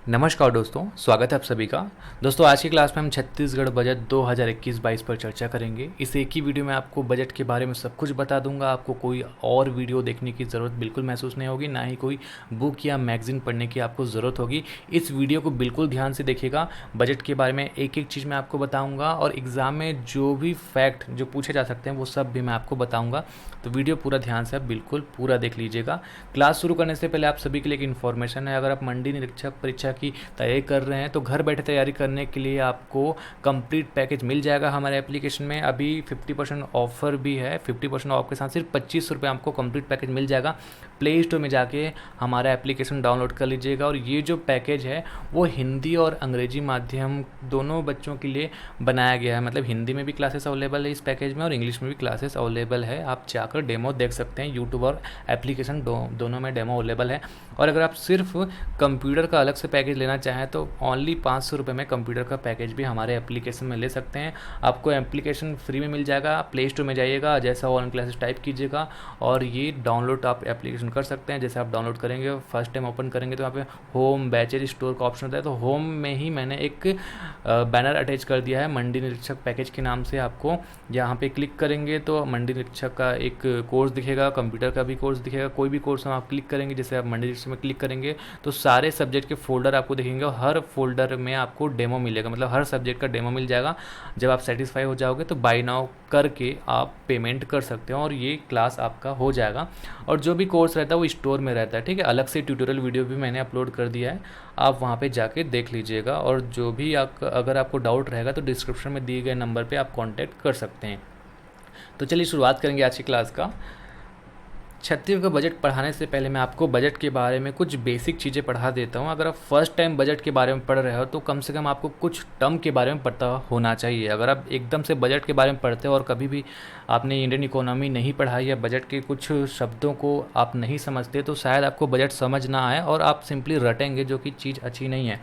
नमस्कार दोस्तों, स्वागत है आप सभी का। दोस्तों आज की क्लास में हम छत्तीसगढ़ बजट 2021-22 पर चर्चा करेंगे। इस एक ही वीडियो में आपको बजट के बारे में सब कुछ बता दूंगा। आपको कोई और वीडियो देखने की ज़रूरत बिल्कुल महसूस नहीं होगी, ना ही कोई बुक या मैगजीन पढ़ने की आपको ज़रूरत होगी। इस वीडियो को बिल्कुल ध्यान से देखिएगा। बजट के बारे में एक एक चीज़ मैं आपको बताऊँगा और एग्ज़ाम में जो भी फैक्ट जो पूछे जा सकते हैं वो सब भी मैं आपको बताऊँगा। तो वीडियो पूरा ध्यान से आप बिल्कुल पूरा देख लीजिएगा। क्लास शुरू करने से पहले आप सभी के लिए एक इन्फॉर्मेशन है। अगर आप मंडी निरीक्षक परीक्षा की तैयारी कर रहे हैं तो घर बैठे तैयारी करने के लिए आपको कंप्लीट पैकेज मिल जाएगा हमारे एप्लीकेशन में। अभी 50% ऑफर भी है। 50% ऑफ के साथ सिर्फ 25 रुपये आपको कंप्लीट पैकेज मिल जाएगा। प्ले स्टोर में जाके हमारा एप्लीकेशन डाउनलोड कर लीजिएगा। और ये जो पैकेज है वो हिंदी और अंग्रेजी माध्यम दोनों बच्चों के लिए बनाया गया है। मतलब हिंदी में भी क्लासेस अवेलेबल है इस पैकेज में और इंग्लिश में भी क्लासेस अवेलेबल है। आप जाकर डेमो देख सकते हैं। यूट्यूब और एप्लीकेशन दोनों में डेमो अवेलेबल है। और अगर आप सिर्फ कंप्यूटर का अलग से पैकेज लेना चाहें तो ओनली 500 रुपये में कंप्यूटर का पैकेज भी हमारे एप्लीकेशन में ले सकते हैं। आपको एप्लीकेशन फ्री में मिल जाएगा। प्ले स्टोर में जाइएगा, जैसा ऑनलाइन क्लासेस टाइप कीजिएगा और ये डाउनलोड आप एप्लीकेशन कर सकते हैं। जैसे आप डाउनलोड करेंगे, फर्स्ट टाइम ओपन करेंगे तो यहाँ पे होम बैचेज स्टोर का ऑप्शन होता है। तो होम में ही मैंने एक बैनर अटैच कर दिया है मंडी निरीक्षक पैकेज के नाम से। आपको यहाँ पे क्लिक करेंगे तो मंडी निरीक्षक का एक कोर्स दिखेगा, कंप्यूटर का भी कोर्स दिखेगा। कोई भी कोर्स में आप क्लिक करेंगे, जैसे आप मंडी निरीक्षक में क्लिक करेंगे तो सारे सब्जेक्ट के फोल्डर आपको दिखेंगे और हर फोल्डर में आपको डेमो मिलेगा। मतलब हर सब्जेक्ट का डेमो मिल जाएगा। जब आप सेटिस्फाई हो जाओगे तो बाय नाउ करके आप पेमेंट कर सकते हो और ये क्लास आपका हो जाएगा। और जो भी कोर्स रहता है वो स्टोर में रहता है, ठीक है। अलग से ट्यूटोरियल वीडियो भी मैंने अपलोड कर दिया है, आप वहाँ पे जाके देख लीजिएगा। और जो भी अगर आपको डाउट रहेगा तो डिस्क्रिप्शन में दिए गए नंबर पे आप कांटेक्ट कर सकते हैं। तो चलिए शुरुआत करेंगे आज की क्लास का। छत्तीसगढ़ का बजट पढ़ाने से पहले मैं आपको बजट के बारे में कुछ बेसिक चीज़ें पढ़ा देता हूँ। अगर आप फर्स्ट टाइम बजट के बारे में पढ़ रहे हो तो कम से कम आपको कुछ टर्म के बारे में पता होना चाहिए। अगर आप एकदम से बजट के बारे में पढ़ते हो और कभी भी आपने इंडियन इकोनॉमी नहीं पढ़ा या बजट के कुछ शब्दों को आप नहीं समझते तो शायद आपको बजट समझ ना आए और आप सिंपली रटेंगे, जो कि चीज़ अच्छी नहीं है।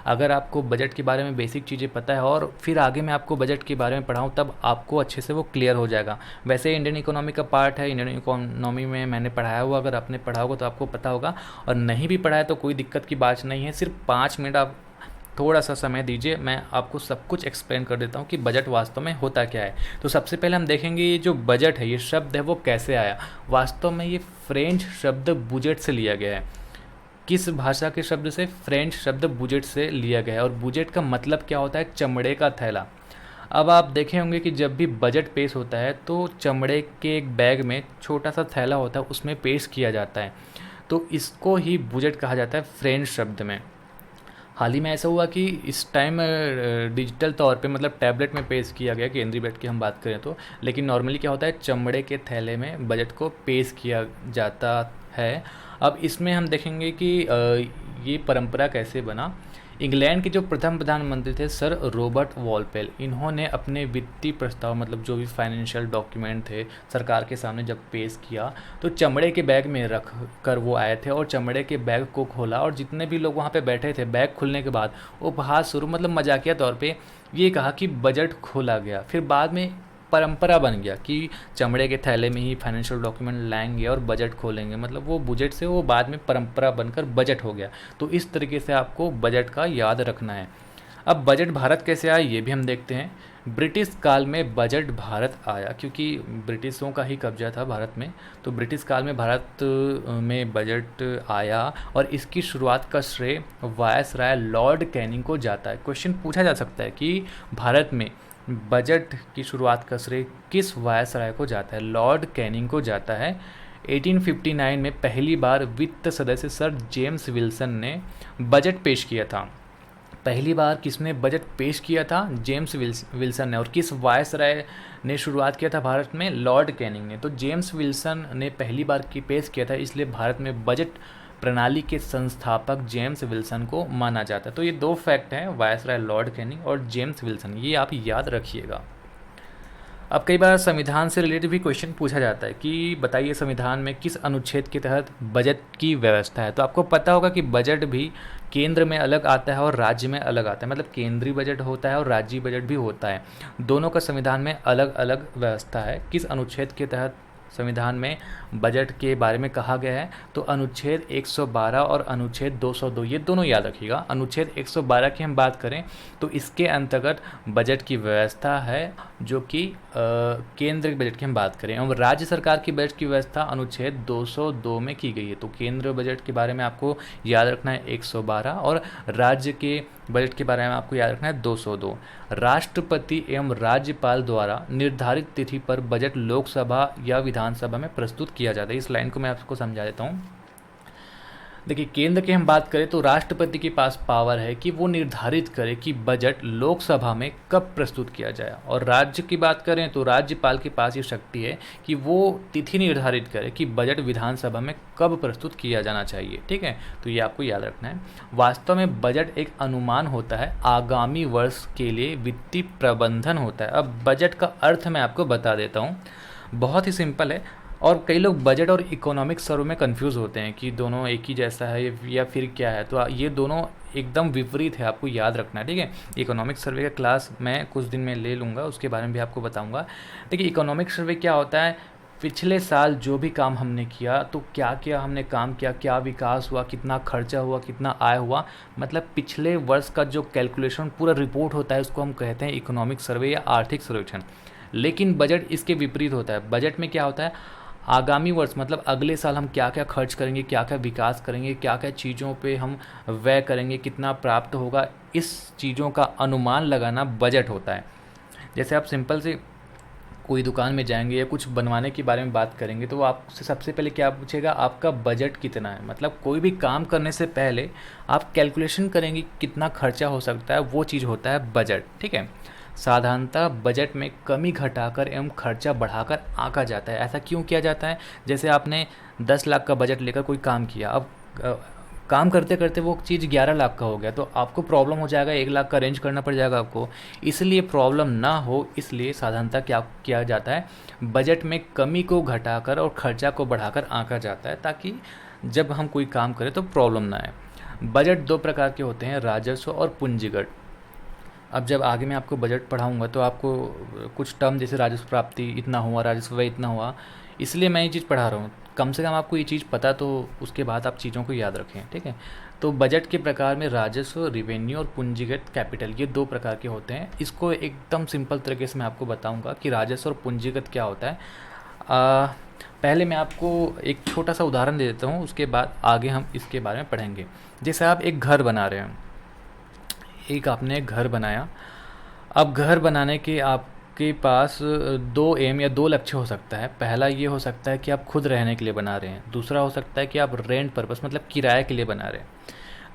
अगर आपको बजट के बारे में बेसिक चीज़ें पता है और फिर आगे मैं आपको बजट के बारे में पढ़ाऊँ तब आपको अच्छे से वो क्लियर हो जाएगा। वैसे इंडियन इकोनॉमी का पार्ट है, इंडियन इकोनॉमी में मैंने पढ़ाया हुआ। अगर आपने पढ़ा होगा तो आपको पता होगा, और नहीं भी पढ़ा है तो कोई दिक्कत की बात नहीं है। सिर्फ 5 मिनट आप थोड़ा सा समय दीजिए, मैं आपको सब कुछ एक्सप्लेन कर देता हूँ कि बजट वास्तव में होता क्या है। तो सबसे पहले हम देखेंगे ये जो बजट है, ये शब्द है वो कैसे आया। वास्तव में ये फ्रेंच शब्द बुजेट से लिया गया है। किस भाषा के शब्द से? फ्रेंच शब्द बुजेट से लिया गया है। और बुजेट का मतलब क्या होता है? चमड़े का थैला। अब आप देखे होंगे कि जब भी बजट पेश होता है तो चमड़े के एक बैग में छोटा सा थैला होता है, उसमें पेश किया जाता है। तो इसको ही बुजेट कहा जाता है फ्रेंच शब्द में। हाल ही में ऐसा हुआ कि इस टाइम डिजिटल तौर पे, मतलब टैबलेट में पेश किया गया, केंद्रीय बजट की हम बात करें तो। लेकिन नॉर्मली क्या होता है, चमड़े के थैले में बजट को पेश किया जाता है। अब इसमें हम देखेंगे कि ये परंपरा कैसे बना। इंग्लैंड के जो प्रथम प्रधानमंत्री थे सर रॉबर्ट वॉलपेल, इन्होंने अपने वित्तीय प्रस्ताव, मतलब जो भी फाइनेंशियल डॉक्यूमेंट थे, सरकार के सामने जब पेश किया तो चमड़े के बैग में रख कर वो आए थे और चमड़े के बैग को खोला। और जितने भी लोग वहाँ पे बैठे थे, बैग खुलने के बाद उपहास स्वरूप, मतलब मजाकिया तौर पे ये कहा कि बजट खोला गया। फिर बाद में परंपरा बन गया कि चमड़े के थैले में ही फाइनेंशियल डॉक्यूमेंट लाएंगे और बजट खोलेंगे। मतलब वो बजट से वो बाद में परंपरा बनकर बजट हो गया। तो इस तरीके से आपको बजट का याद रखना है। अब बजट भारत कैसे आया ये भी हम देखते हैं। ब्रिटिश काल में बजट भारत आया, क्योंकि ब्रिटिशों का ही कब्जा था भारत में। तो ब्रिटिश काल में भारत में बजट आया और इसकी शुरुआत का श्रेय वायसराय लॉर्ड कैनिंग को जाता है। क्वेश्चन पूछा जा सकता है कि भारत में बजट की शुरुआत का श्रेय किस वायसराय को जाता है? लॉर्ड कैनिंग को जाता है। 1859 में पहली बार वित्त सदस्य सर जेम्स विल्सन ने बजट पेश किया था। पहली बार किसने बजट पेश किया था? जेम्स विल्सन ने। और किस वायसराय ने शुरुआत किया था भारत में? लॉर्ड कैनिंग ने। तो जेम्स विल्सन ने पहली बार की पेश किया था, इसलिए भारत में बजट प्रणाली के संस्थापक जेम्स विल्सन को माना जाता है। तो ये 2 फैक्ट हैं, वायसराय लॉर्ड कैनिंग और जेम्स विल्सन, ये आप याद रखिएगा। अब कई बार संविधान से रिलेटेड भी क्वेश्चन पूछा जाता है कि बताइए संविधान में किस अनुच्छेद के तहत बजट की व्यवस्था है। तो आपको पता होगा कि बजट भी केंद्र में अलग आता है और राज्य में अलग आता है। मतलब केंद्रीय बजट होता है और राज्य बजट भी होता है। दोनों का संविधान में अलग अलग व्यवस्था है। किस अनुच्छेद के तहत संविधान में बजट के बारे में कहा गया है, तो अनुच्छेद 112 और अनुच्छेद 202 ये दोनों याद रखिएगा। अनुच्छेद 112 की हम बात करें तो इसके अंतर्गत बजट की व्यवस्था है, जो कि केंद्र के बजट की हम बात करें, और राज्य सरकार की बजट की व्यवस्था अनुच्छेद 202 में की गई है। तो केंद्र बजट के बारे में आपको याद रखना है 112, और राज्य के बजट के बारे में आपको याद रखना है 202। राष्ट्रपति एवं राज्यपाल द्वारा निर्धारित तिथि पर बजट लोकसभा या विधानसभा में प्रस्तुत किया जाता है। इस लाइन को मैं आपको समझा देता हूँ। देखिए, केंद्र की हम बात करें तो राष्ट्रपति के पास पावर है कि वो निर्धारित करे कि बजट लोकसभा में कब प्रस्तुत किया जाए, और राज्य की बात करें तो राज्यपाल के पास ये शक्ति है कि वो तिथि निर्धारित करे कि बजट विधानसभा में कब प्रस्तुत किया जाना चाहिए। ठीक है, तो ये आपको याद रखना है। वास्तव में बजट एक अनुमान होता है, आगामी वर्ष के लिए वित्तीय प्रबंधन होता है। अब बजट का अर्थ मैं आपको बता देता हूँ, बहुत ही सिंपल है, और कई लोग बजट और इकोनॉमिक सर्वे में कंफ्यूज होते हैं कि दोनों एक ही जैसा है या फिर क्या है। तो ये दोनों एकदम विपरीत है, आपको याद रखना है। ठीक है, इकोनॉमिक सर्वे का क्लास मैं कुछ दिन में ले लूँगा, उसके बारे में भी आपको बताऊँगा। देखिए, इकोनॉमिक सर्वे क्या होता है, पिछले साल जो भी काम हमने किया, तो क्या क्या हमने काम किया, क्या विकास हुआ, कितना खर्चा हुआ, कितना आय हुआ, मतलब पिछले वर्ष का जो कैलकुलेशन पूरा रिपोर्ट होता है, उसको हम कहते हैं इकोनॉमिक सर्वे या आर्थिक सर्वेक्षण। लेकिन बजट इसके विपरीत होता है। बजट में क्या होता है, आगामी वर्ष मतलब अगले साल हम क्या क्या खर्च करेंगे, क्या क्या विकास करेंगे, क्या क्या चीज़ों पे हम व्यय करेंगे, कितना प्राप्त होगा, इस चीज़ों का अनुमान लगाना बजट होता है। जैसे आप सिंपल से कोई दुकान में जाएंगे या कुछ बनवाने के बारे में बात करेंगे, तो वो आपसे सबसे पहले क्या पूछेगा, आपका बजट कितना है। मतलब कोई भी काम करने से पहले आप कैलकुलेशन करेंगे कितना खर्चा हो सकता है, वो चीज़ होता है बजट। ठीक है, साधारणतः बजट में कमी घटाकर एवं खर्चा बढ़ाकर आंका जाता है। ऐसा क्यों किया जाता है, जैसे आपने 10 लाख का बजट लेकर कोई काम किया, अब काम करते करते वो चीज़ 11 लाख का हो गया, तो आपको प्रॉब्लम हो जाएगा, 1 लाख का अरेंज करना पड़ जाएगा आपको। इसलिए प्रॉब्लम ना हो, इसलिए साधारणतः क्या किया जाता है, बजट में कमी को घटाकर और खर्चा को बढ़ाकर आंका जाता है, ताकि जब हम कोई काम करें तो प्रॉब्लम ना आए। बजट दो प्रकार के होते हैं, राजस्व और पूंजीगत। अब जब आगे मैं आपको बजट पढ़ाऊंगा तो आपको कुछ टर्म जैसे राजस्व प्राप्ति इतना हुआ, राजस्व व्यय इतना हुआ, इसलिए मैं ये चीज़ पढ़ा रहा हूँ। कम से कम आपको ये चीज़ पता, तो उसके बाद आप चीज़ों को याद रखें। ठीक है, तो बजट के प्रकार में राजस्व, रिवेन्यू और पूंजीगत कैपिटल, ये दो प्रकार के होते हैं। इसको एकदम सिंपल तरीके से मैं आपको बताऊँगा कि राजस्व और पूंजीगत क्या होता है। पहले मैं आपको एक छोटा सा उदाहरण दे देता हूँ, उसके बाद आगे हम इसके बारे में पढ़ेंगे। जैसे आप एक घर बना रहे हैं, एक आपने घर बनाया। अब घर बनाने के आपके पास 2 एम या 2 लक्ष्य हो सकता है। पहला ये हो सकता है कि आप खुद रहने के लिए बना रहे हैं, दूसरा हो सकता है कि आप रेंट पर्पस मतलब किराए के लिए बना रहे हैं।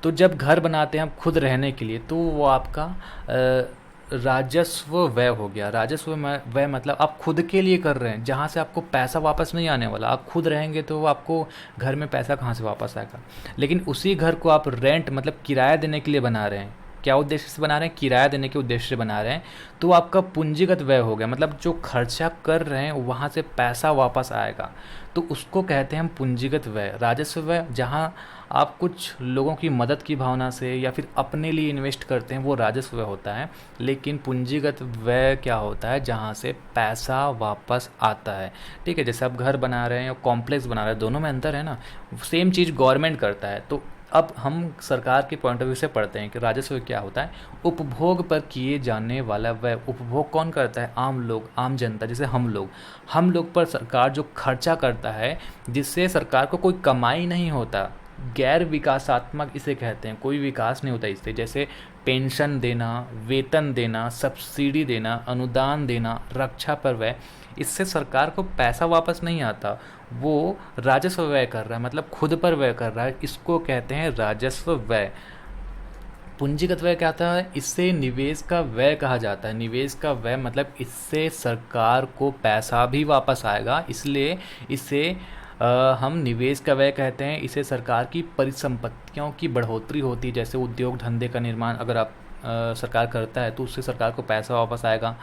तो जब घर बनाते हैं आप खुद रहने के लिए, तो वो आपका राजस्व व्यय हो गया। राजस्व व्यय मतलब आप खुद के लिए कर रहे हैं, जहाँ से आपको पैसा वापस नहीं आने वाला। आप खुद रहेंगे तो आपको घर में पैसा कहाँ से वापस आएगा। लेकिन उसी घर को आप रेंट मतलब किराया देने के लिए बना रहे हैं। क्या उद्देश्य से बना रहे हैं, किराया देने के उद्देश्य से बना रहे हैं, तो आपका पूंजीगत व्यय हो गया। मतलब जो खर्चा कर रहे हैं वहाँ से पैसा वापस आएगा, तो उसको कहते हैं हम पूंजीगत व्यय। राजस्व व्यय जहाँ आप कुछ लोगों की मदद की भावना से या फिर अपने लिए इन्वेस्ट करते हैं, वो राजस्व व्यय होता है। लेकिन पूंजीगत व्यय क्या होता है, जहाँ से पैसा वापस आता है। ठीक है, जैसे आप घर बना रहे हैं या कॉम्प्लेक्स बना रहे हैं, दोनों में अंतर है ना। सेम चीज़ गवर्नमेंट करता है। तो अब हम सरकार के पॉइंट ऑफ व्यू से पढ़ते हैं कि राजस्व क्या होता है, उपभोग पर किए जाने वाला व्यय। उपभोग कौन करता है, आम लोग, आम जनता, जैसे हम लोग पर सरकार जो खर्चा करता है, जिससे सरकार को कोई कमाई नहीं होता, गैर विकासात्मक इसे कहते हैं, कोई विकास नहीं होता इससे। जैसे पेंशन देना, वेतन देना, सब्सिडी देना, अनुदान देना, रक्षा पर व्यय, इससे सरकार को पैसा वापस नहीं आता, वो राजस्व व्यय कर रहा है, मतलब खुद पर व्यय कर रहा है। इसको कहते हैं राजस्व व्यय। पूंजीगत व्यय क्या आता है, इससे निवेश का व्यय कहा जाता है। निवेश का व्यय मतलब इससे सरकार को पैसा भी वापस आएगा, इसलिए इसे हम निवेश का व्यय कहते हैं। इसे सरकार की परिसंपत्तियों की बढ़ोतरी होती है, जैसे उद्योग धंधे का निर्माण अगर आप सरकार करता है तो उससे सरकार को पैसा वापस आएगा।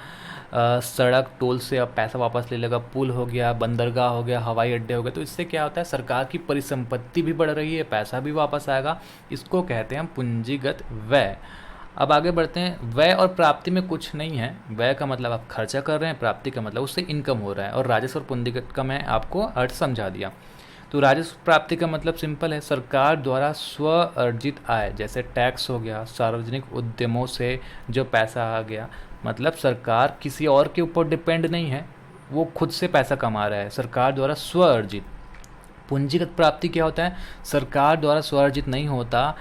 सड़क टोल से अब पैसा वापस ले लेगा, पुल हो गया, बंदरगाह हो गया, हवाई अड्डे हो गए, तो इससे क्या होता है, सरकार की परिसंपत्ति भी बढ़ रही है, पैसा भी वापस आएगा। इसको कहते हैं हम पूंजीगत व्यय। अब आगे बढ़ते हैं। व्यय और प्राप्ति में कुछ नहीं है। व्यय का मतलब आप खर्चा कर रहे हैं, प्राप्ति का मतलब उससे इनकम हो रहा है, और राजस्व और पूंजीगत का मैं आपको अर्थ समझा दिया। तो राजस्व प्राप्ति का मतलब सिंपल है, सरकार द्वारा स्व अर्जित आय, जैसे टैक्स हो गया, सार्वजनिक उद्यमों से जो पैसा आ गया, मतलब सरकार किसी और के ऊपर डिपेंड नहीं है, वो खुद से पैसा कमा रहा है, सरकार द्वारा स्व अर्जित। पूंजीगत प्राप्ति क्या होता है? सरकार द्वारा स्वार्जित नहीं होता,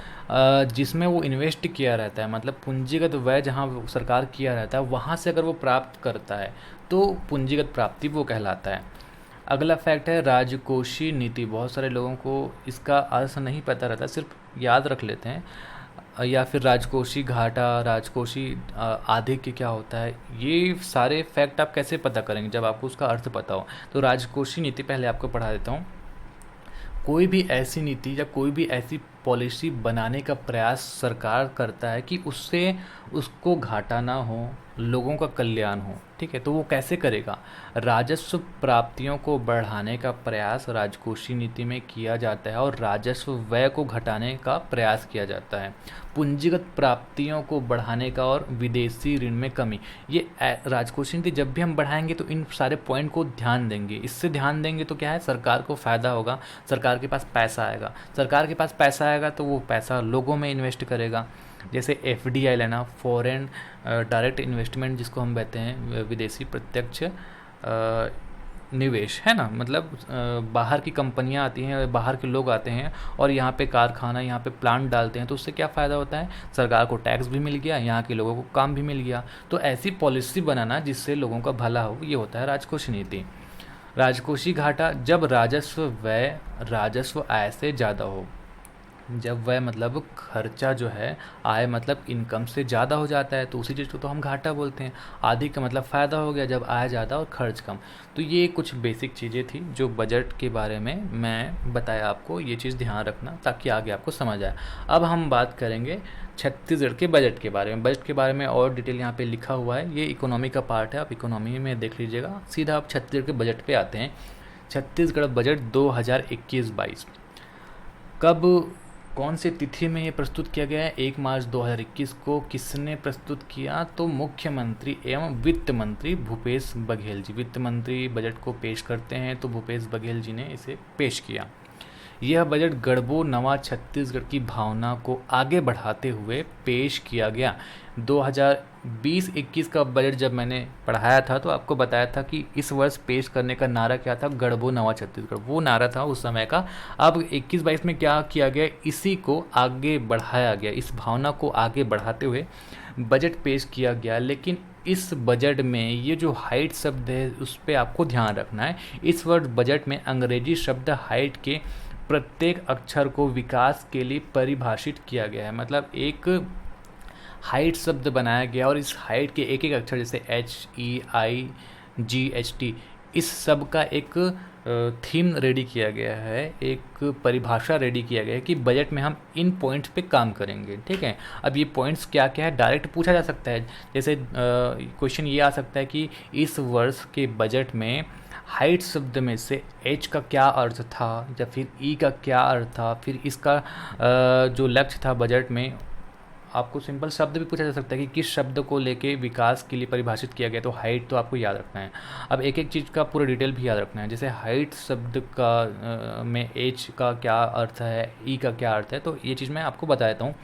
जिसमें वो इन्वेस्ट किया रहता है, मतलब पूंजीगत व्यय जहाँ सरकार किया रहता है वहाँ से अगर वो प्राप्त करता है तो पूंजीगत प्राप्ति वो कहलाता है। अगला फैक्ट है राजकोषीय नीति। बहुत सारे लोगों को इसका अर्थ नहीं पता रहता, सिर्फ याद रख लेते हैं, या फिर राजकोषीय घाटा, राजकोषीय आधिक्य क्या होता है, ये सारे फैक्ट आप कैसे पता करेंगे जब आपको उसका अर्थ पता हो। तो राजकोषीय नीति पहले आपको पढ़ा देता हूँ। कोई भी ऐसी नीति या कोई भी ऐसी पॉलिसी बनाने का प्रयास सरकार करता है कि उससे उसको घाटा ना हो, लोगों का कल्याण हो, ठीक है। तो वो कैसे करेगा? राजस्व प्राप्तियों को बढ़ाने का प्रयास राजकोषीय नीति में किया जाता है और राजस्व व्यय को घटाने का प्रयास किया जाता है। पूंजीगत प्राप्तियों को बढ़ाने का और विदेशी ऋण में कमी, ये राजकोषीय नीति जब भी हम बढ़ाएंगे तो इन सारे पॉइंट को ध्यान देंगे। इससे ध्यान देंगे तो क्या है, सरकार को फ़ायदा होगा, सरकार के पास पैसा आएगा, सरकार के पास पैसा आएगा तो वो पैसा लोगों में इन्वेस्ट करेगा। जैसे एफडीआई लेना, फॉरेन डायरेक्ट इन्वेस्टमेंट जिसको हम कहते हैं, विदेशी प्रत्यक्ष निवेश, है ना, मतलब बाहर की कंपनियां आती हैं, बाहर के लोग आते हैं और यहाँ पे कारखाना, यहाँ पे प्लांट डालते हैं, तो उससे क्या फ़ायदा होता है? सरकार को टैक्स भी मिल गया, यहाँ के लोगों को काम भी मिल गया। तो ऐसी पॉलिसी बनाना जिससे लोगों का भला हो, ये होता है राजकोषीय नीति। राजकोषीय घाटा, जब राजस्व व्यय राजस्व आय से ज़्यादा हो। जब वह मतलब खर्चा जो है आय मतलब इनकम से ज़्यादा हो जाता है तो उसी चीज़ को तो हम घाटा बोलते हैं। आदि का मतलब फ़ायदा हो गया जब आय ज़्यादा और खर्च कम। तो ये कुछ बेसिक चीज़ें थी जो बजट के बारे में मैं बताया आपको, ये चीज़ ध्यान रखना ताकि आगे आपको समझ आए। अब हम बात करेंगे छत्तीसगढ़ के बजट के बारे में। बजट के बारे में और डिटेल यहाँ पे लिखा हुआ है, ये इकोनॉमी का पार्ट है, आप इकोनॉमी में देख लीजिएगा। सीधा आप छत्तीसगढ़ के बजट पे आते हैं। छत्तीसगढ़ बजट 2021-22 कब, कौन सी तिथि में ये प्रस्तुत किया गया है? 1 मार्च 2021 को। किसने प्रस्तुत किया? तो मुख्यमंत्री एवं वित्त मंत्री भूपेश बघेल जी। वित्त मंत्री बजट को पेश करते हैं तो भूपेश बघेल जी ने इसे पेश किया। यह बजट गढ़बो नवा छत्तीसगढ़ की भावना को आगे बढ़ाते हुए पेश किया गया। 2020-21 का बजट जब मैंने पढ़ाया था तो आपको बताया था कि इस वर्ष पेश करने का नारा क्या था? गढ़बो नवा छत्तीसगढ़, वो नारा था उस समय का। अब 21-22 में क्या किया गया? इसी को आगे बढ़ाया गया, इस भावना को आगे बढ़ाते हुए बजट पेश किया गया। लेकिन इस बजट में ये जो हाइट शब्द है उस पर आपको ध्यान रखना है। इस वर्ष बजट में अंग्रेजी शब्द हाइट के प्रत्येक अक्षर को विकास के लिए परिभाषित किया गया है। मतलब एक हाइट शब्द बनाया गया और इस हाइट के एक एक अक्षर, जैसे HEIGHT, इस सब का एक थीम रेडी किया गया है, एक परिभाषा रेडी किया गया है कि बजट में हम इन पॉइंट्स पे काम करेंगे, ठीक है। अब ये पॉइंट्स क्या क्या है डायरेक्ट पूछा जा सकता है। जैसे क्वेश्चन ये आ सकता है कि इस वर्ष के बजट में हाइट शब्द में से एच का क्या अर्थ था, या फिर ई का क्या अर्थ था, फिर इसका जो लक्ष्य था बजट में। आपको सिंपल शब्द भी पूछा जा सकता है कि किस शब्द को लेके विकास के लिए परिभाषित किया गया। तो हाइट तो आपको याद रखना है। अब एक एक चीज़ का पूरा डिटेल भी याद रखना है। जैसे हाइट शब्द का में एच का क्या अर्थ है, ई का क्या अर्थ है, तो ये चीज़ मैं आपको बता देता हूँ।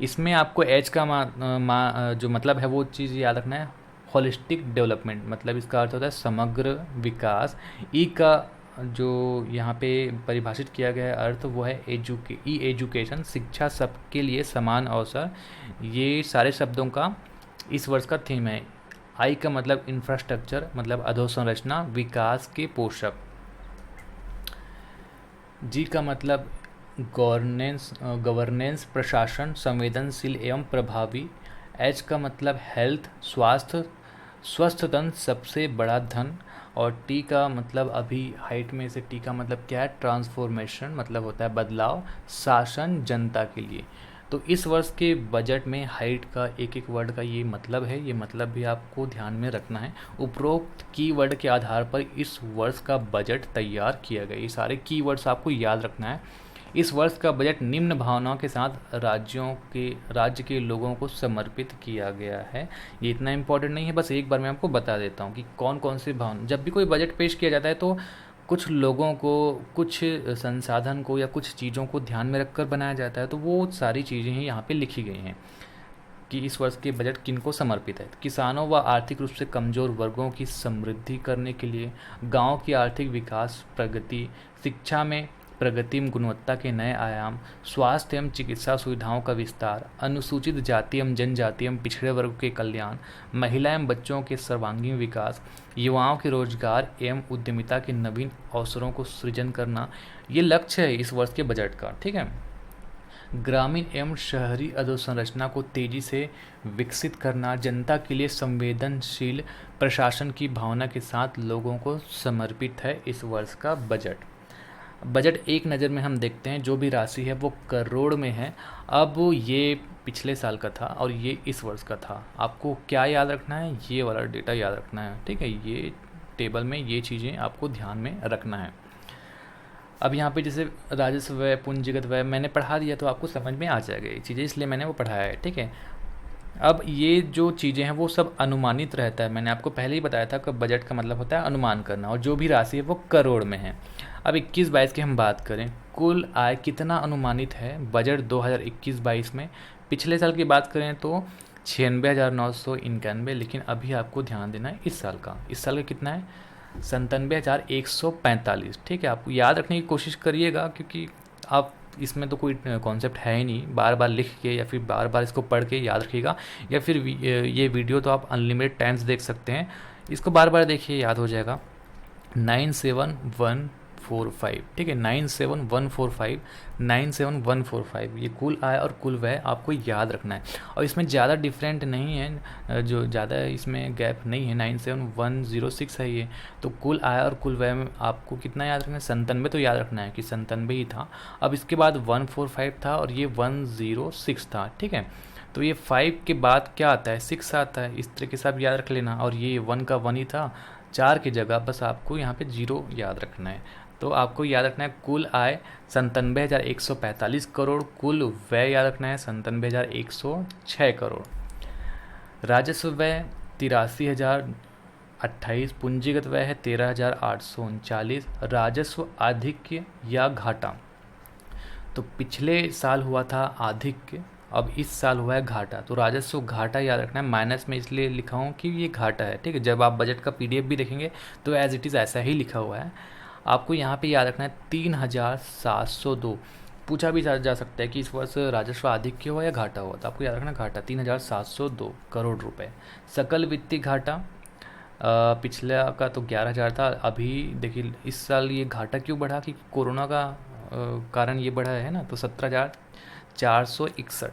इसमें आपको एच का जो मतलब है वो चीज़ याद रखना है, होलिस्टिक डेवलपमेंट, मतलब इसका अर्थ होता है समग्र विकास। ई का जो यहाँ पे परिभाषित किया गया है अर्थ वो है एजुकेशन, शिक्षा सबके लिए समान अवसर। ये सारे शब्दों का इस वर्ष का थीम है। आई का मतलब इंफ्रास्ट्रक्चर, मतलब अधोसंरचना, विकास के पोषक। जी का मतलब गवर्नेंस, प्रशासन, संवेदनशील एवं प्रभावी। एच का मतलब हेल्थ, स्वास्थ्य, स्वस्थ धन सबसे बड़ा धन। और टी का मतलब, अभी हाइट में से टी का मतलब क्या है? ट्रांसफॉर्मेशन, मतलब होता है बदलाव, शासन जनता के लिए। तो इस वर्ष के बजट में हाइट का एक एक वर्ड का ये मतलब है, ये मतलब भी आपको ध्यान में रखना है। उपरोक्त कीवर्ड के आधार पर इस वर्ष का बजट तैयार किया गया। ये सारे कीवर्ड्स आपको याद रखना है। इस वर्ष का बजट निम्न भावनाओं के साथ राज्य के लोगों को समर्पित किया गया है। ये इतना इम्पोर्टेंट नहीं है, बस एक बार मैं आपको बता देता हूँ कि कौन कौन सी भावना, जब भी कोई बजट पेश किया जाता है तो कुछ लोगों को, कुछ संसाधन को या कुछ चीज़ों को ध्यान में रखकर बनाया जाता है। तो वो सारी चीज़ें ही यहाँ पे लिखी गई हैं कि इस वर्ष के बजट किन को समर्पित है। किसानों व आर्थिक रूप से कमज़ोर वर्गों की समृद्धि करने के लिए, गांव की आर्थिक विकास प्रगति, शिक्षा में प्रगति में गुणवत्ता के नए आयाम, स्वास्थ्य एवं चिकित्सा सुविधाओं का विस्तार, अनुसूचित जाति एवं जनजाति एवं पिछड़े वर्ग के कल्याण, महिला एवं बच्चों के सर्वांगीण विकास, युवाओं के रोजगार एवं उद्यमिता के नवीन अवसरों को सृजन करना, ये लक्ष्य है इस वर्ष के बजट का। ठीक है। ग्रामीण एवं शहरी अधोसंरचना को तेजी से विकसित करना, जनता के लिए संवेदनशील प्रशासन की भावना के साथ लोगों को समर्पित है इस वर्ष का बजट एक नज़र में हम देखते हैं, जो भी राशि है वो करोड़ में है। अब ये पिछले साल का था और ये इस वर्ष का था। आपको क्या याद रखना है, ये वाला डेटा याद रखना है। ठीक है, ये टेबल में ये चीज़ें आपको ध्यान में रखना है। अब यहाँ पे जैसे राजस्व व्यय, पूंजीगत व्यय मैंने पढ़ा दिया तो आपको समझ में आ जाएगा ये चीज़ें, इसलिए मैंने वो पढ़ाया है। ठीक है। अब ये जो चीज़ें हैं वो सब अनुमानित रहता है। मैंने आपको पहले ही बताया था कि बजट का मतलब होता है अनुमान करना, और जो भी राशि है वो करोड़ में है। अब 21-22 की हम बात करें, कुल आय कितना अनुमानित है बजट 2021-22 में। पिछले साल की बात करें तो 96,991, लेकिन अभी आपको ध्यान देना है इस साल का कितना है, 97,145। ठीक है, आप याद रखने की कोशिश करिएगा, क्योंकि आप इसमें तो कोई कॉन्सेप्ट है ही नहीं। बार बार लिख के या फिर बार बार इसको पढ़ के याद रखिएगा, या फिर ये वीडियो तो आप अनलिमिटेड टाइम्स देख सकते हैं, इसको बार बार देखिए, याद हो जाएगा। 97145। ठीक है, 97145 ये कुल आय और कुल व्यय आपको याद रखना है। और इसमें ज़्यादा डिफरेंट नहीं है, जो ज़्यादा इसमें गैप नहीं है। 97106 है ये। तो कुल आय और कुल व्यय में आपको कितना याद रखना है, 97 तो याद रखना है कि 97 ही था। अब इसके बाद 145 था और ये 106 था। ठीक है, तो ये 5 के बाद क्या आता है, 6 आता है। इस तरीके से आप याद रख लेना। और ये 1 का 1 ही था, 4 की जगह बस आपको यहाँ पे 0 याद रखना है। तो आपको याद रखना है कुल आय 97,145 करोड़, कुल व्यय याद रखना है 97,106 करोड़। राजस्व व्यय 83,028, पूंजीगत व्यय है 13,839। राजस्व आधिक्य या घाटा, तो पिछले साल हुआ था आधिक्य, अब इस साल हुआ है घाटा। तो राजस्व घाटा याद रखना है, माइनस में इसलिए लिखा हूँ कि ये घाटा है। ठीक है, जब आप बजट का PDF भी देखेंगे तो एज इट इज़ ऐसा ही लिखा हुआ है। आपको यहाँ पे याद रखना है 3,702। पूछा भी जा सकता है कि इस वर्ष राजस्व आधिक्य हुआ या घाटा हुआ, तो आपको याद रखना घाटा, 3,702 करोड़ रुपए। सकल वित्तीय घाटा, पिछला का तो 11,000 था। अभी देखिए इस साल ये घाटा क्यों बढ़ा, कि कोरोना का कारण ये बढ़ा है ना, तो 17,461।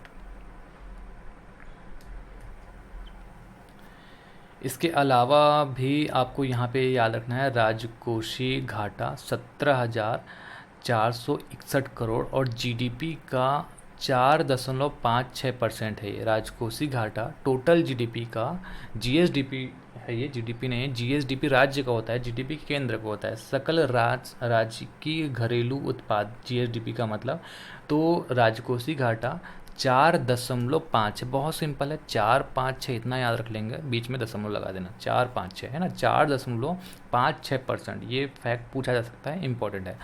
इसके अलावा भी आपको यहाँ पे याद रखना है राजकोषीय घाटा 17,461 करोड़, और GDP का 4.56% है ये राजकोषीय घाटा टोटल GDP का। GSDP है ये, GDP नहीं है। GSDP राज्य का होता है, GDP केंद्र का होता है, सकल राज्य की घरेलू उत्पाद, GSDP का मतलब। तो राजकोषीय घाटा 4.5 है, बहुत सिंपल है, 456 इतना याद रख लेंगे, बीच में दशमलव लगा देना, 456 है ना, 4.56%। ये फैक्ट पूछा जा सकता है, इंपॉर्टेंट है।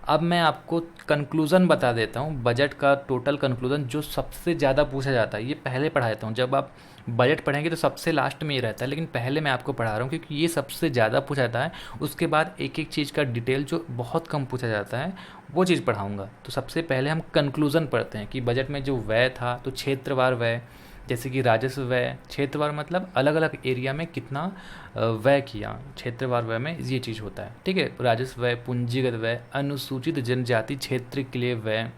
अब मैं आपको कंक्लूज़न बता देता हूँ, बजट का टोटल कंक्लूज़न जो सबसे ज़्यादा पूछा जाता है, ये पहले पढ़ा देता हूँ। जब आप बजट पढ़ेंगे तो सबसे लास्ट में ये रहता है, लेकिन पहले मैं आपको पढ़ा रहा हूँ क्योंकि ये सबसे ज़्यादा पूछा जाता है। उसके बाद एक एक चीज़ का डिटेल जो बहुत कम पूछा जाता है वो चीज़ पढ़ाऊँगा। तो सबसे पहले हम कंक्लूज़न पढ़ते हैं कि बजट में जो व्यय था, तो क्षेत्रवार व्यय, जैसे कि राजस्व व्यय, क्षेत्रवार मतलब अलग अलग एरिया में कितना व्यय किया, क्षेत्रवार व्यय में ये चीज़ होता है। ठीक है, राजस्व व्यय, पूंजीगत व्यय, अनुसूचित जनजाति क्षेत्र के लिए व्यय।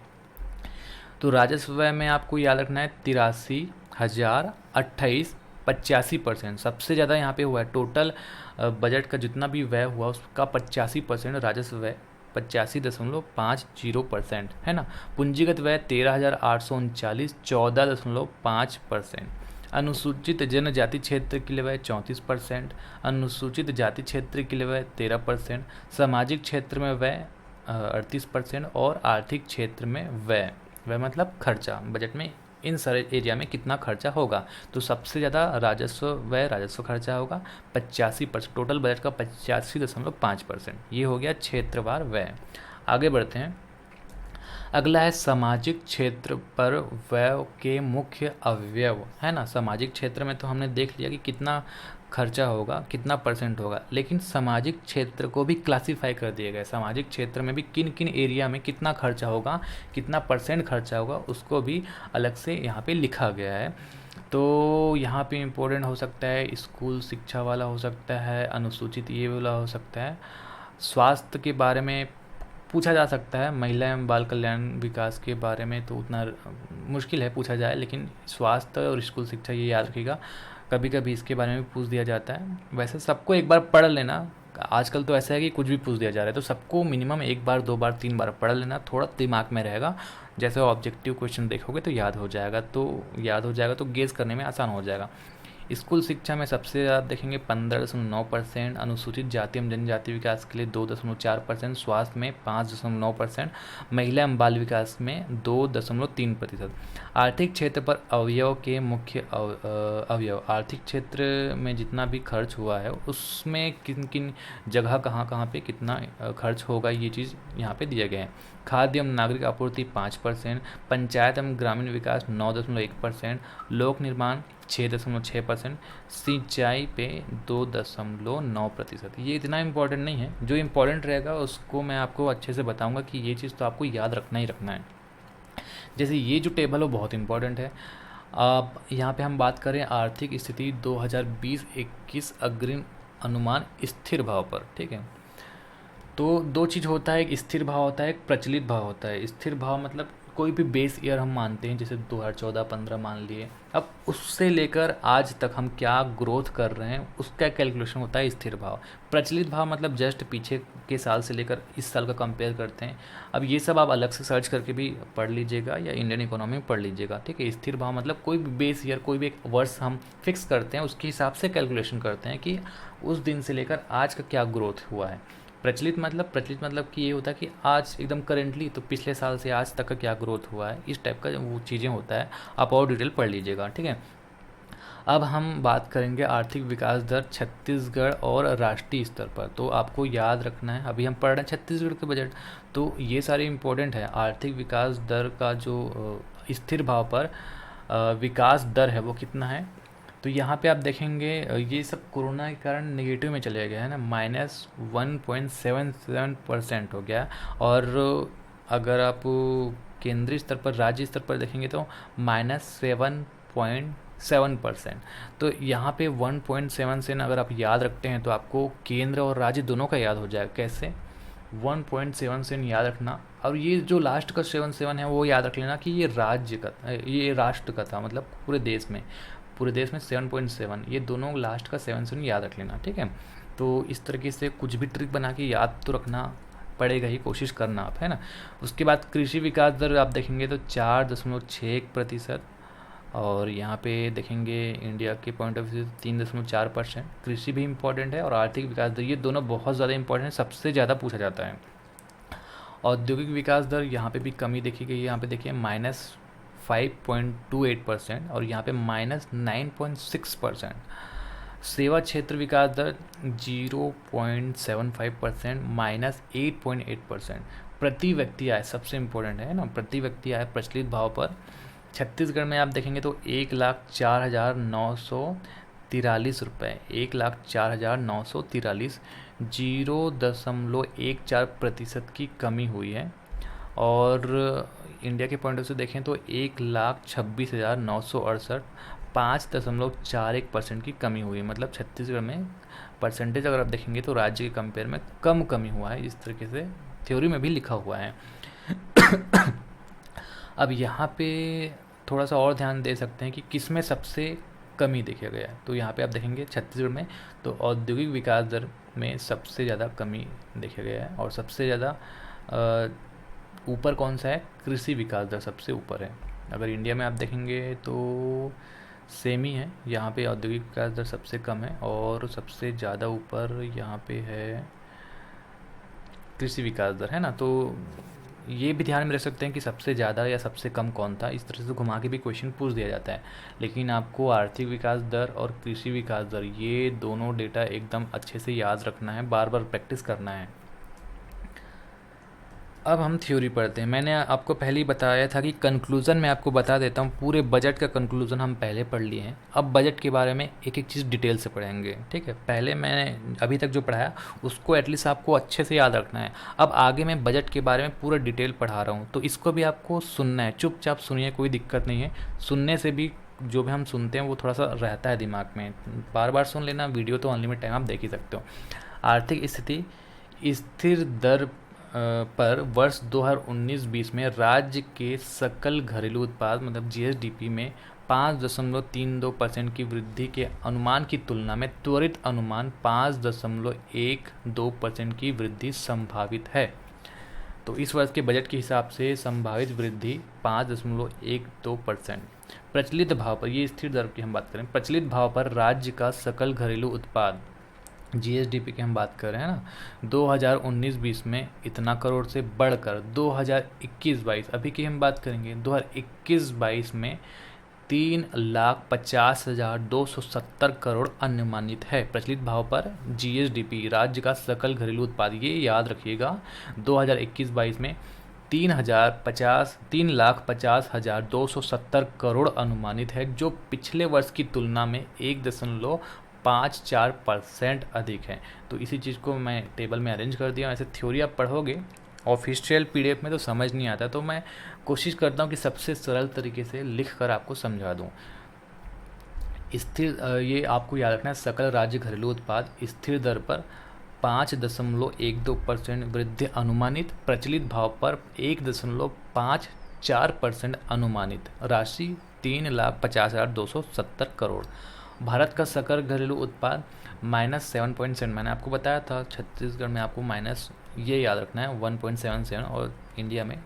तो राजस्व व्यय में आपको याद रखना है 83,028, 85%। सबसे ज़्यादा यहाँ पे हुआ है, टोटल बजट का जितना भी व्यय हुआ उसका 85% राजस्व व्यय, 85.50% है ना। पूंजीगत व्यय 13,839, 14.5%। अनुसूचित जनजाति क्षेत्र के लिए व्यय 34%, अनुसूचित जाति क्षेत्र के लिए व्यय 13%, सामाजिक क्षेत्र में व्यय 38% और आर्थिक क्षेत्र में व्यय, व्यय मतलब खर्चा, बजट में इन सारे एरिया में कितना खर्चा होगा। तो सबसे ज़्यादा राजस्व व्यय राजस्व खर्चा होगा 85%, टोटल बजट का 85.5%। ये हो गया क्षेत्रवार व्यय। आगे बढ़ते हैं। अगला है सामाजिक क्षेत्र पर व्यय के मुख्य अवयव, है ना। सामाजिक क्षेत्र में तो हमने देख लिया कि कितना खर्चा होगा, कितना परसेंट होगा, लेकिन सामाजिक क्षेत्र को भी क्लासीफाई कर दिया गया है। सामाजिक क्षेत्र में भी किन किन एरिया में कितना खर्चा होगा, कितना परसेंट खर्चा होगा, उसको भी अलग से यहाँ पे लिखा गया है। तो यहाँ पे इम्पोर्टेंट हो सकता है स्कूल शिक्षा वाला, हो सकता है अनुसूचित ये वाला, हो सकता है स्वास्थ्य के बारे में पूछा जा सकता है। महिला एवं बाल कल्याण विकास के बारे में तो उतना मुश्किल है पूछा जाए, लेकिन स्वास्थ्य और स्कूल शिक्षा ये याद रखिएगा, कभी कभी इसके बारे में भी पूछ दिया जाता है। वैसे सबको एक बार पढ़ लेना, आजकल तो ऐसा है कि कुछ भी पूछ दिया जा रहा है, तो सबको मिनिमम एक बार, दो बार, तीन बार पढ़ लेना, थोड़ा दिमाग में रहेगा। जैसे ऑब्जेक्टिव क्वेश्चन देखोगे तो याद हो जाएगा, तो गेस करने में आसान हो जाएगा। स्कूल शिक्षा में सबसे ज़्यादा देखेंगे 15.9%, अनुसूचित जाति एवं जनजाति विकास के लिए 2.4%, स्वास्थ्य में 5.9%, महिला एवं बाल विकास में 2.3%। आर्थिक क्षेत्र पर अवयव के मुख्य अवयव, आर्थिक क्षेत्र में जितना भी खर्च हुआ है उसमें किन किन जगह कहाँ कहाँ पे कितना खर्च होगा, ये चीज़ यहाँ पे दिया गया है। खाद्य एवं नागरिक आपूर्ति 5%, पंचायत एवं ग्रामीण विकास 9.1%, लोक निर्माण 6.6%, सिंचाई पे 2.9%। ये इतना इम्पोर्टेंट नहीं है, जो इम्पोर्टेंट रहेगा उसको मैं आपको अच्छे से बताऊंगा कि ये चीज़ तो आपको याद रखना ही रखना है। जैसे ये जो टेबल है वो बहुत इम्पोर्टेंट है। अब यहाँ पे हम बात करें आर्थिक स्थिति 2020-21 अग्रिम अनुमान स्थिर भाव पर, ठीक है। तो दो चीज़ होता है, एक स्थिर भाव होता है, एक प्रचलित भाव होता है। स्थिर भाव मतलब कोई भी बेस ईयर हम मानते हैं, जैसे 2014-15 मान लिए, अब उससे लेकर आज तक हम क्या ग्रोथ कर रहे हैं उसका कैलकुलेशन होता है स्थिर भाव। प्रचलित भाव मतलब जस्ट पीछे के साल से लेकर इस साल का कंपेयर करते हैं। अब ये सब आप अलग से सर्च करके भी पढ़ लीजिएगा या इंडियन इकोनॉमी में पढ़ लीजिएगा, ठीक है। स्थिर भाव मतलब कोई भी बेस ईयर, कोई भी एक वर्ष हम फिक्स करते हैं, उसके हिसाब से कैलकुलेशन करते हैं कि उस दिन से लेकर आज का क्या ग्रोथ हुआ है। प्रचलित मतलब कि ये होता है कि आज एकदम करेंटली, तो पिछले साल से आज तक का क्या ग्रोथ हुआ है, इस टाइप का वो चीज़ें होता है। आप और डिटेल पढ़ लीजिएगा, ठीक है। अब हम बात करेंगे आर्थिक विकास दर छत्तीसगढ़ और राष्ट्रीय स्तर पर। तो आपको याद रखना है, अभी हम पढ़ रहे हैं छत्तीसगढ़ के बजट, तो ये सारे इम्पोर्टेंट है। आर्थिक विकास दर का जो स्थिर भाव पर विकास दर है वो कितना है, तो यहाँ पे आप देखेंगे ये सब कोरोना के कारण नेगेटिव में चले गए हैं ना, -1.77% हो गया। और अगर आप केंद्रीय स्तर पर, राज्य स्तर पर देखेंगे तो -7.7%। तो यहाँ पे 1.7 अगर आप याद रखते हैं तो आपको केंद्र और राज्य दोनों का याद हो जाएगा। कैसे? 1.7 याद रखना, और ये जो लास्ट का 7 है वो याद रख लेना कि ये राज्य का, ये राष्ट्र का था, मतलब पूरे देश में 7.7, ये दोनों लास्ट का 7 याद रख लेना, ठीक है। तो इस तरीके से कुछ भी ट्रिक बना के याद तो रखना पड़ेगा ही, कोशिश करना आप, है ना। उसके बाद कृषि विकास दर आप देखेंगे तो 4.61%, और यहाँ पे देखेंगे इंडिया के पॉइंट ऑफ व्यू से 3.4%। कृषि भी इम्पोर्टेंट है और आर्थिक विकास दर, ये दोनों बहुत ज़्यादा इंपॉर्टेंट है, सबसे ज़्यादा पूछा जाता है। औद्योगिक विकास दर यहाँ पे भी कमी देखी गई है, यहाँ पे देखिए -5.28% और यहाँ पे -9.6%। सेवा क्षेत्र विकास दर 0.75%, -8.8%। प्रति व्यक्ति आय सबसे इम्पोर्टेंट है ना, प्रति व्यक्ति आय प्रचलित भाव पर छत्तीसगढ़ में आप देखेंगे तो 1,04,943 रुपये, 1,04,943, 0.14% की कमी हुई है। और इंडिया के पॉइंट ऑफ से देखें तो 1,26,968, 5.41% की कमी हुई है। मतलब छत्तीसगढ़ में परसेंटेज अगर आप देखेंगे तो राज्य के कंपेयर में कम कमी हुआ है, इस तरीके से थ्योरी में भी लिखा हुआ है। अब यहाँ पे थोड़ा सा और ध्यान दे सकते हैं कि किस में सबसे कमी देखा गया है। तो यहाँ पे आप देखेंगे छत्तीसगढ़ में तो औद्योगिक विकास दर में सबसे ज़्यादा कमी देखा गया है, और सबसे ज़्यादा ऊपर कौन सा है? कृषि विकास दर सबसे ऊपर है। अगर इंडिया में आप देखेंगे तो सेम ही है, यहाँ पे औद्योगिक विकास दर सबसे कम है, और सबसे ज़्यादा ऊपर यहाँ पे है कृषि विकास दर, है ना। तो ये भी ध्यान में रख सकते हैं कि सबसे ज़्यादा या सबसे कम कौन था, इस तरह से घुमा के भी क्वेश्चन पूछ दिया जाता है। लेकिन आपको आर्थिक विकास दर और कृषि विकास दर ये दोनों डेटा एकदम अच्छे से याद रखना है, बार बार प्रैक्टिस करना है। अब हम थ्योरी पढ़ते हैं। मैंने आपको पहले ही बताया था कि कंक्लूज़न मैं आपको बता देता हूँ। पूरे बजट का कंक्लूज़न हम पहले पढ़ लिए हैं, अब बजट के बारे में एक एक चीज़ डिटेल से पढ़ेंगे, ठीक है। पहले मैंने अभी तक जो पढ़ाया उसको एटलीस्ट आपको अच्छे से याद रखना है। अब आगे मैं बजट के बारे में पूरा डिटेल पढ़ा रहा हूँ, तो इसको भी आपको सुनना है, चुपचाप सुनिए, कोई दिक्कत नहीं है। सुनने से भी जो भी हम सुनते हैं वो थोड़ा सा रहता है दिमाग में, बार बार सुन लेना। वीडियो तो अनलिमिटेड टाइम आप देख ही सकते हो। आर्थिक स्थिति स्थिर दर पर वर्ष 2019-20 में राज्य के सकल घरेलू उत्पाद मतलब जीएसडीपी में 5.32% की वृद्धि के अनुमान की तुलना में त्वरित अनुमान 5.12% की वृद्धि संभावित है। तो इस वर्ष के बजट के हिसाब से संभावित वृद्धि 5.12%। प्रचलित भाव पर, ये स्थिर दर की हम बात करें, प्रचलित भाव पर राज्य का सकल घरेलू उत्पाद जीएसडीपी की हम बात कर रहे हैं ना, 2019-20 में इतना करोड़ से बढ़कर 2021-22 अभी की हम बात करेंगे, 2021-22 में 3,50,270 करोड़ अनुमानित है। प्रचलित भाव पर जीएसडीपी राज्य का सकल घरेलू उत्पाद, ये याद रखिएगा, 2021-22 में 3,50,270 करोड़ अनुमानित है, जो पिछले वर्ष की तुलना में 1.54% अधिक है। तो इसी चीज़ को मैं टेबल में अरेंज कर दिया। ऐसे थ्योरी आप पढ़ोगे ऑफिशियल पीडीएफ में तो समझ नहीं आता, तो मैं कोशिश करता हूँ कि सबसे सरल तरीके से लिख कर आपको समझा दूँ। स्थिर, ये आपको याद रखना है, सकल राज्य घरेलू उत्पाद स्थिर दर पर 5.12% वृद्धि अनुमानित, प्रचलित भाव पर 1.54% अनुमानित, राशि 3,50,270 करोड़। भारत का सकल घरेलू उत्पाद -7.7, मैंने आपको बताया था छत्तीसगढ़ में आपको माइनस ये याद रखना है 1.77 और इंडिया में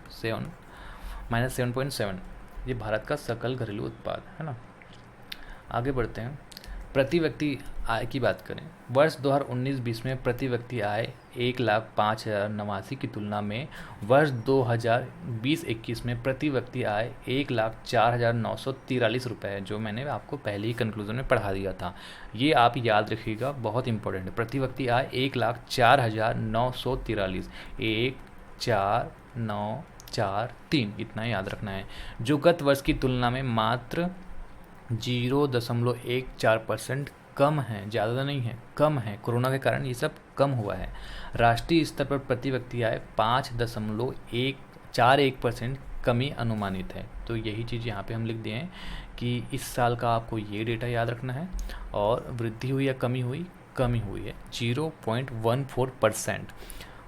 -7.7, ये भारत का सकल घरेलू उत्पाद है ना। आगे बढ़ते हैं। प्रति व्यक्ति आय की बात करें, वर्ष 2019-20 में प्रति व्यक्ति आय 1,05,089 की तुलना में वर्ष 2020-21 में प्रति व्यक्ति आय 1,04,943 रुपये है, जो मैंने आपको पहले ही कंक्लूजन में पढ़ा दिया था। ये आप याद रखिएगा, बहुत इंपॉर्टेंट है। प्रति व्यक्ति आय 1,04,943, 1,04,943 इतना याद रखना है, जो गत वर्ष की तुलना में मात्र 0.14% कम है, ज़्यादा नहीं है, कम है। कोरोना के कारण ये सब कम हुआ है। राष्ट्रीय स्तर पर प्रति व्यक्ति आय 5.41% कमी अनुमानित है। तो यही चीज़ यहाँ पे हम लिख दिए हैं कि इस साल का आपको ये डेटा याद रखना है। और वृद्धि हुई या कमी हुई? कमी हुई है 0.14%।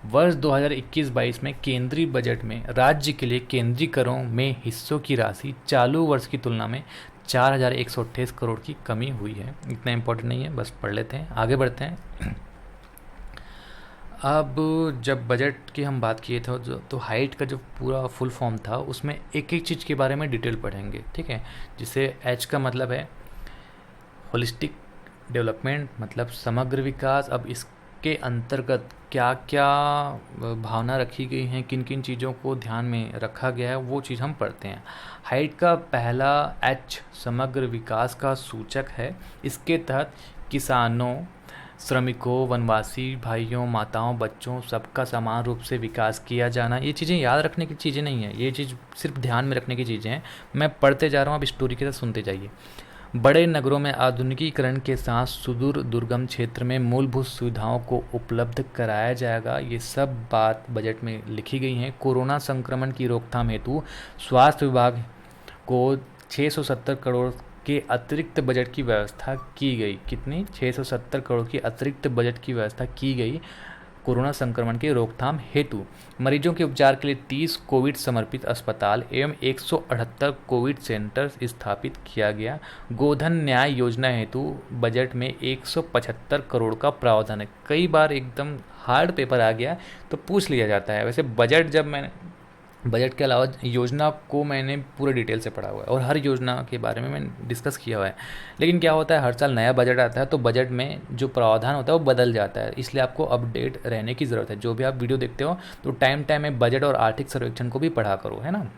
वर्ष 2021-22 में केंद्रीय बजट में राज्य के लिए केंद्रीय करों में हिस्सों की राशि चालू वर्ष की तुलना में 4,128 करोड़ की कमी हुई है। इतना इम्पोर्टेंट नहीं है, बस पढ़ लेते हैं, आगे बढ़ते हैं। अब जब बजट की हम बात किए थे तो हाइट का जो पूरा फुल फॉर्म था उसमें एक एक चीज़ के बारे में डिटेल पढ़ेंगे, ठीक है। जिसे एच का मतलब है होलिस्टिक डेवलपमेंट, मतलब समग्र विकास। अब इसके अंतर्गत क्या क्या भावना रखी गई हैं, किन किन चीज़ों को ध्यान में रखा गया है, वो चीज़ हम पढ़ते हैं। हाइट का पहला एच समग्र विकास का सूचक है। इसके तहत किसानों, श्रमिकों, वनवासी भाइयों, माताओं, बच्चों सबका समान रूप से विकास किया जाना। ये चीज़ें याद रखने की चीज़ें नहीं है, ये चीज़ सिर्फ ध्यान में रखने की चीज़ें हैं। मैं पढ़ते जा रहा हूँ, आप स्टोरी के साथ सुनते जाइए। बड़े नगरों में आधुनिकीकरण के साथ सुदूर दुर्गम क्षेत्र में मूलभूत सुविधाओं को उपलब्ध कराया जाएगा। ये सब बात बजट में लिखी गई हैं। कोरोना संक्रमण की रोकथाम हेतु स्वास्थ्य विभाग को 670 करोड़ के अतिरिक्त बजट की व्यवस्था की गई। कितनी? 670 करोड़ की अतिरिक्त बजट की व्यवस्था की गई कोरोना संक्रमण के रोकथाम हेतु। मरीजों के उपचार के लिए 30 कोविड समर्पित अस्पताल एवं 178 कोविड सेंटर स्थापित किया गया। गोधन न्याय योजना हेतु बजट में 175 करोड़ का प्रावधान है। कई बार एकदम हार्ड पेपर आ गया तो पूछ लिया जाता है। वैसे बजट जब मैंने बजट के अलावा योजना को मैंने पूरे डिटेल से पढ़ा हुआ है और हर योजना के बारे में मैंने डिस्कस किया हुआ है। लेकिन क्या होता है, हर साल नया बजट आता है तो बजट में जो प्रावधान होता है वो बदल जाता है, इसलिए आपको अपडेट रहने की ज़रूरत है। जो भी आप वीडियो देखते हो तो टाइम टाइम में बजट और आर्थिक सर्वेक्षण को भी पढ़ा करो, है ना।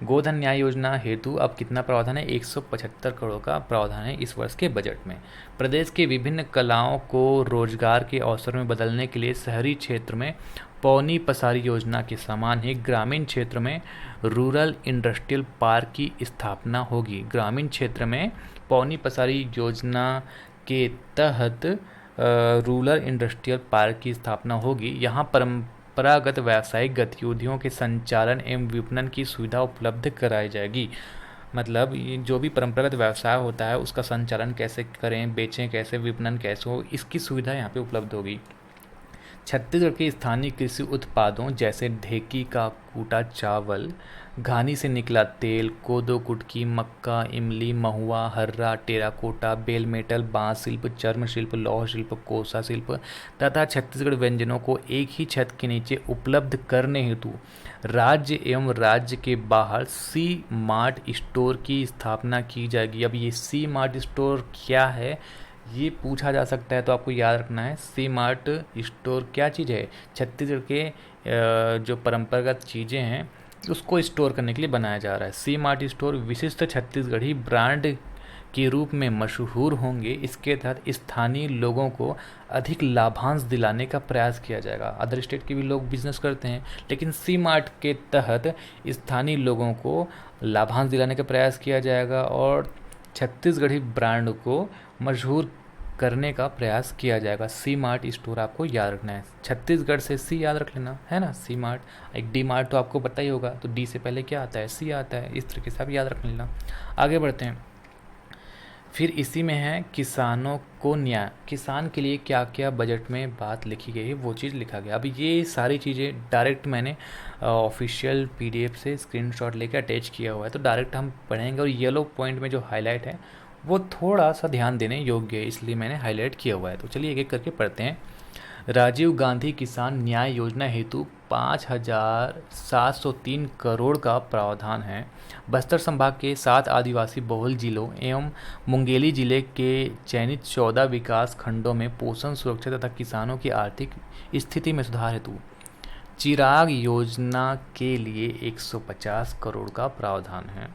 गोधन न्याय योजना हेतु अब कितना प्रावधान है? 175 करोड़ का प्रावधान है इस वर्ष के बजट में। प्रदेश के विभिन्न कलाओं को रोजगार के अवसर में बदलने के लिए शहरी क्षेत्र में पौनी पसारी योजना के समान ही ग्रामीण क्षेत्र में रूरल इंडस्ट्रियल पार्क की स्थापना होगी। ग्रामीण क्षेत्र में पौनी पसारी योजना के तहत रूरल इंडस्ट्रियल पार्क की स्थापना होगी। यहाँ परंपरागत व्यावसायिक गतिविधियों के संचालन एवं विपणन की सुविधा उपलब्ध कराई जाएगी। मतलब ये जो भी परंपरागत व्यवसाय होता है उसका संचालन कैसे करें, बेचें कैसे, विपणन कैसे हो, इसकी सुविधा यहाँ पे उपलब्ध होगी। छत्तीसगढ़ के स्थानीय कृषि उत्पादों जैसे ढेकी का कूटा चावल, घानी से निकला तेल, कोदो कुटकी, मक्का, इमली, महुआ, हर्रा, टेराकोटा, बेल मेटल, बांस शिल्प, चर्म शिल्प, लौह शिल्प, कोसा शिल्प तथा छत्तीसगढ़ व्यंजनों को एक ही छत के नीचे उपलब्ध करने हेतु राज्य एवं राज्य के बाहर सी मार्ट स्टोर की स्थापना की जाएगी। अब ये सी मार्ट स्टोर क्या है ये पूछा जा सकता है, तो आपको याद रखना है सी मार्ट स्टोर क्या चीज़ है। छत्तीसगढ़ के जो परंपरागत चीज़ें हैं उसको स्टोर करने के लिए बनाया जा रहा है। सी मार्ट स्टोर विशिष्ट छत्तीसगढ़ी ब्रांड के रूप में मशहूर होंगे। इसके तहत स्थानीय लोगों को अधिक लाभांश दिलाने का प्रयास किया जाएगा। अदर स्टेट के भी लोग बिजनेस करते हैं, लेकिन सी मार्ट के तहत स्थानीय लोगों को लाभांश दिलाने का प्रयास किया जाएगा और छत्तीसगढ़ी ब्रांड को मशहूर करने का प्रयास किया जाएगा। सी मार्ट स्टोर आपको याद रखना है। छत्तीसगढ़ से सी याद रख लेना, है ना। सी मार्ट, एक डी मार्ट तो आपको पता ही होगा, तो डी से पहले क्या आता है? सी आता है। इस तरीके से आप याद रख लेना। आगे बढ़ते हैं। फिर इसी में है किसानों को न्याय। किसान के लिए क्या क्या बजट में बात लिखी गई है वो चीज़ लिखा गया। अभी ये सारी चीज़ें डायरेक्ट मैंने ऑफिशियल पीडीएफ से स्क्रीनशॉट लेकर अटैच किया हुआ है, तो डायरेक्ट हम पढ़ेंगे। और येलो पॉइंट में जो हाईलाइट है वो थोड़ा सा ध्यान देने योग्य है, इसलिए मैंने हाईलाइट किया हुआ है। तो चलिए एक एक करके पढ़ते हैं। राजीव गांधी किसान न्याय योजना हेतु 5,703 करोड़ का प्रावधान है। बस्तर संभाग के 7 आदिवासी बहुल जिलों एवं मुंगेली जिले के चयनित 14 विकास खंडों में पोषण सुरक्षा तथा किसानों की आर्थिक स्थिति में सुधार हेतु चिराग योजना के लिए 150 करोड़ का प्रावधान है।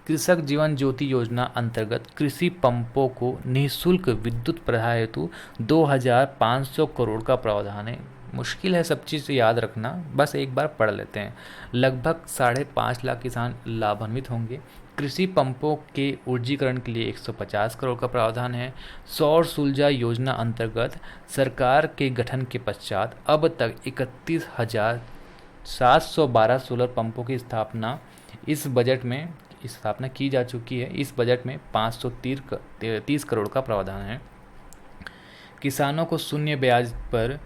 कृषक जीवन ज्योति योजना अंतर्गत कृषि पंपों को निःशुल्क विद्युत प्रदाय हेतु 2,500 करोड़ का प्रावधान है। मुश्किल है सब चीज़ याद रखना, बस एक बार पढ़ लेते हैं। लगभग 5.5 लाख किसान लाभान्वित होंगे। कृषि पंपों के ऊर्जीकरण के लिए 150 करोड़ का प्रावधान है। सौर सुलझा योजना अंतर्गत सरकार के गठन के पश्चात अब तक 31,712 सोलर पंपों की स्थापना इस बजट में स्थापना की जा चुकी है। इस बजट में 530 करोड़ का प्रावधान है। किसानों को शून्य ब्याज पर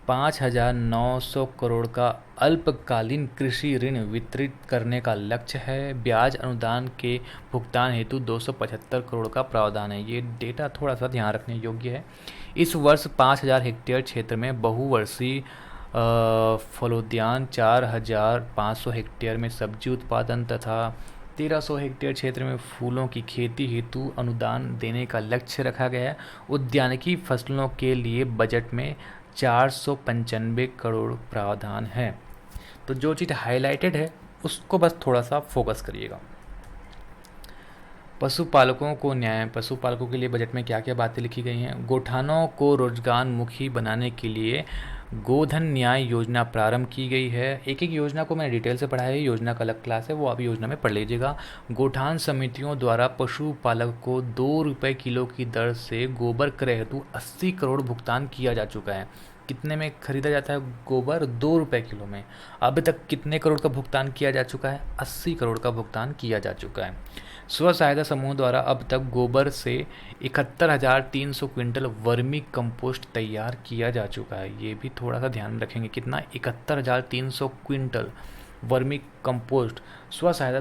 5,900 करोड़ का अल्पकालीन कृषि ऋण वितरित करने का लक्ष्य है। ब्याज अनुदान के भुगतान हेतु 275 करोड़ का प्रावधान है। ये डेटा थोड़ा सा ध्यान रखने योग्य है। इस वर्ष 5,000 हेक्टेयर क्षेत्र में बहुवर्षीय फलोद्यान, 4,500 हेक्टेयर में सब्जी उत्पादन तथा 1,300 हेक्टेयर क्षेत्र में फूलों की खेती हेतु अनुदान देने का लक्ष्य रखा गया है। उद्यानिकी फसलों के लिए बजट में 495 करोड़ प्रावधान है। तो जो चीज़ हाईलाइटेड है उसको बस थोड़ा सा फोकस करिएगा। पशुपालकों को न्याय। पशुपालकों के लिए बजट में क्या क्या बातें लिखी गई हैं? गोठानों को रोजगारमुखी बनाने के लिए गोधन न्याय योजना प्रारंभ की गई है। एक एक योजना को मैंने डिटेल से पढ़ा है, योजना का अलग क्लास है, वो आप योजना में पढ़ लीजिएगा। गोठान समितियों द्वारा पशुपालक को 2 रुपये किलो की दर से गोबर क्रय हेतु 80 करोड़ भुगतान किया जा चुका है। कितने में खरीदा जाता है गोबर? 2 रुपये किलो में। अब तक कितने करोड़ का भुगतान किया जा चुका है? 80 करोड़ का भुगतान किया जा चुका है। स्व सहायता समूह द्वारा अब तक गोबर से 71,300 क्विंटल वर्मी कंपोस्ट तैयार किया जा चुका है। ये भी थोड़ा सा ध्यान में रखेंगे, कितना? 71,300 क्विंटल वर्मी कंपोस्ट स्व सहायता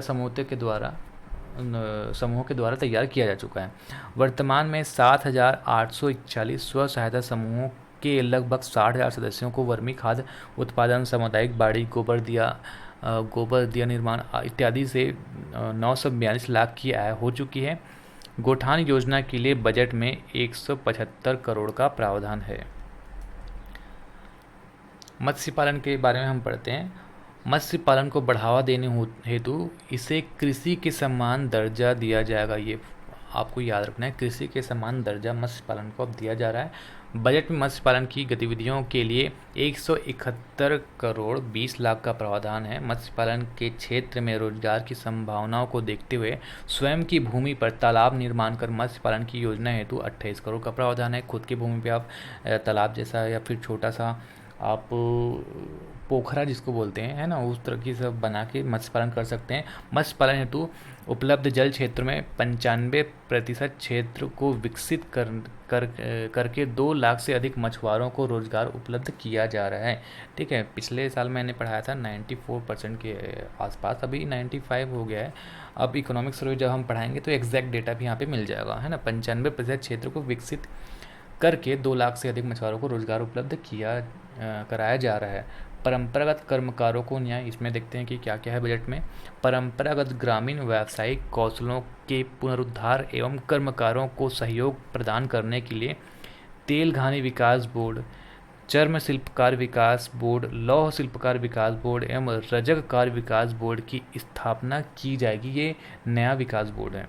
समूह के द्वारा तैयार किया जा चुका है। वर्तमान में 7,841 स्व सहायता समूहों के लगभग 60,000 सदस्यों को वर्मी खाद उत्पादन, सामुदायिक बाड़ी गोबर गोबर दिया निर्माण इत्यादि से 942 लाख की आय हो चुकी है। गोठान योजना के लिए बजट में 175 करोड़ का प्रावधान है। मत्स्य पालन के बारे में हम पढ़ते हैं। मत्स्य पालन को बढ़ावा देने हेतु इसे कृषि के समान दर्जा दिया जाएगा। ये आपको याद रखना है, कृषि के समान दर्जा मत्स्य पालन को अब दिया जा रहा है। बजट में मत्स्य पालन की गतिविधियों के लिए 171 करोड़ 20 लाख का प्रावधान है। मत्स्य पालन के क्षेत्र में रोजगार की संभावनाओं को देखते हुए स्वयं की भूमि पर तालाब निर्माण कर मत्स्य पालन की योजना हेतु 28 करोड़ का प्रावधान है। खुद की भूमि पे आप तालाब जैसा या फिर छोटा सा आप पोखरा जिसको बोलते हैं, है ना, उस तरह की सब बना के मत्स्य पालन कर सकते हैं। मत्स्य पालन हेतु उपलब्ध जल क्षेत्र में 95% क्षेत्र को विकसित करके 2 लाख से अधिक मछुआरों को रोजगार उपलब्ध किया जा रहा है। ठीक है, पिछले साल मैंने पढ़ाया था 94% के आसपास, अभी 95 हो गया है। अब इकोनॉमिक सर्वे जब हम पढ़ाएंगे तो एग्जैक्ट डेटा भी यहाँ पे मिल जाएगा, है ना। 95% क्षेत्र को विकसित करके 2 लाख से अधिक मछुआरों को रोजगार उपलब्ध कराया जा रहा है। परंपरागत कर्मकारों को न्याय, इसमें देखते हैं कि क्या क्या है बजट में। परंपरागत ग्रामीण व्यावसायिक कौशलों के पुनरुद्धार एवं कर्मकारों को सहयोग प्रदान करने के लिए तेल घानी विकास बोर्ड, चर्म शिल्पकार विकास बोर्ड, लौह शिल्पकार विकास बोर्ड एवं रजक कार्य विकास बोर्ड की स्थापना की जाएगी। ये नया विकास बोर्ड है।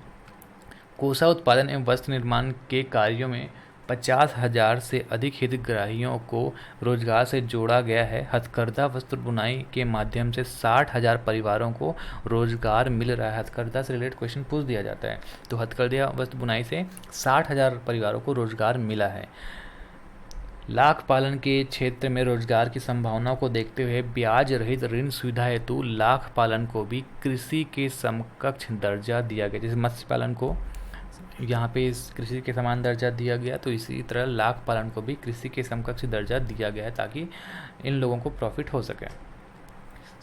कोसा उत्पादन एवं वस्त्र निर्माण के कार्यों में 50,000 से अधिक हितग्राहियों को रोजगार से जोड़ा गया है। हथकरघा वस्त्र बुनाई के माध्यम से 60,000 परिवारों को रोजगार मिल रहा है। हथकरघा से रिलेटेड क्वेश्चन पूछ दिया जाता है, तो हथकरघा वस्त्र बुनाई से 60,000 परिवारों को रोजगार मिला है। लाख पालन के क्षेत्र में रोजगार की संभावनाओं को देखते हुए ब्याज रहित ऋण सुविधा हेतु लाख पालन को भी कृषि के समकक्ष दर्जा दिया गया। जैसे मत्स्य पालन को यहाँ पे इस कृषि के समान दर्जा दिया गया, तो इसी तरह लाख पालन को भी कृषि के समकक्ष दर्जा दिया गया है ताकि इन लोगों को प्रॉफिट हो सके।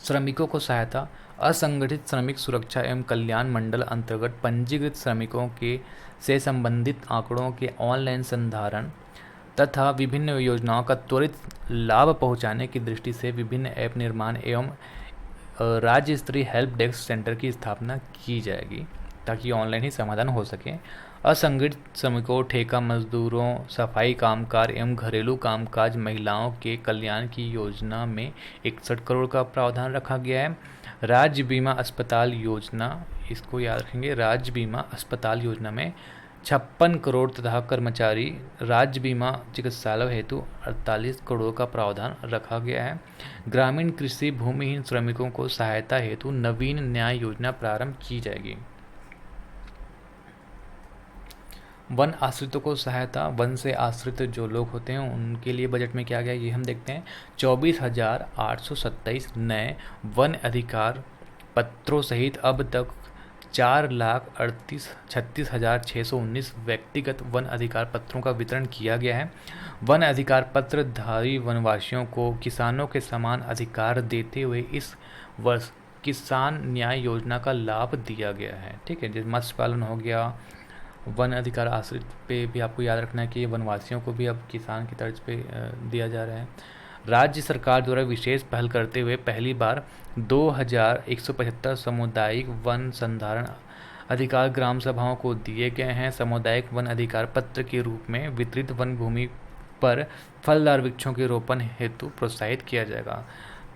श्रमिकों को सहायता, असंगठित श्रमिक सुरक्षा एवं कल्याण मंडल अंतर्गत पंजीकृत श्रमिकों के से संबंधित आंकड़ों के ऑनलाइन संधारण तथा विभिन्न योजनाओं का त्वरित लाभ पहुंचाने की दृष्टि से विभिन्न ऐप निर्माण एवं राज्य स्तरीय हेल्प डेस्क सेंटर की स्थापना की जाएगी ताकि ऑनलाइन ही समाधान हो सके। असंगठित श्रमिकों, ठेका मजदूरों, सफाई कामगार एवं घरेलू कामकाज महिलाओं के कल्याण की योजना में 61 करोड़ का प्रावधान रखा गया है। राज्य बीमा अस्पताल योजना, इसको याद रखेंगे, राज्य बीमा अस्पताल योजना में 56 करोड़ तथा कर्मचारी राज्य बीमा चिकित्सालय हेतु 48 करोड़ का प्रावधान रखा गया है। ग्रामीण कृषि भूमिहीन श्रमिकों को सहायता हेतु नवीन न्याय योजना प्रारंभ की जाएगी। वन आश्रितों को सहायता, वन से आश्रित जो लोग होते हैं उनके लिए बजट में क्या गया ये हम देखते हैं। 24,827 नए वन अधिकार पत्रों सहित अब तक 4,36,619 व्यक्तिगत वन अधिकार पत्रों का वितरण किया गया है। वन अधिकार पत्र धारी वनवासियों को किसानों के समान अधिकार देते हुए इस वर्ष किसान न्याय योजना का लाभ दिया गया है। ठीक है, जैसे मत्स्य पालन हो गया, वन अधिकार आश्रित पे भी आपको याद रखना है कि वनवासियों को भी अब किसान की तर्ज पे दिया जा रहा है। राज्य सरकार द्वारा विशेष पहल करते हुए पहली बार 2,175 सामुदायिक वन संधारण अधिकार ग्राम सभाओं को दिए गए हैं। सामुदायिक वन अधिकार पत्र के रूप में वितरित वन भूमि पर फलदार वृक्षों के रोपण हेतु प्रोत्साहित किया जाएगा।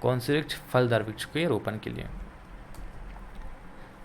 कौन से वृक्ष? फलदार वृक्ष के रोपण के लिए।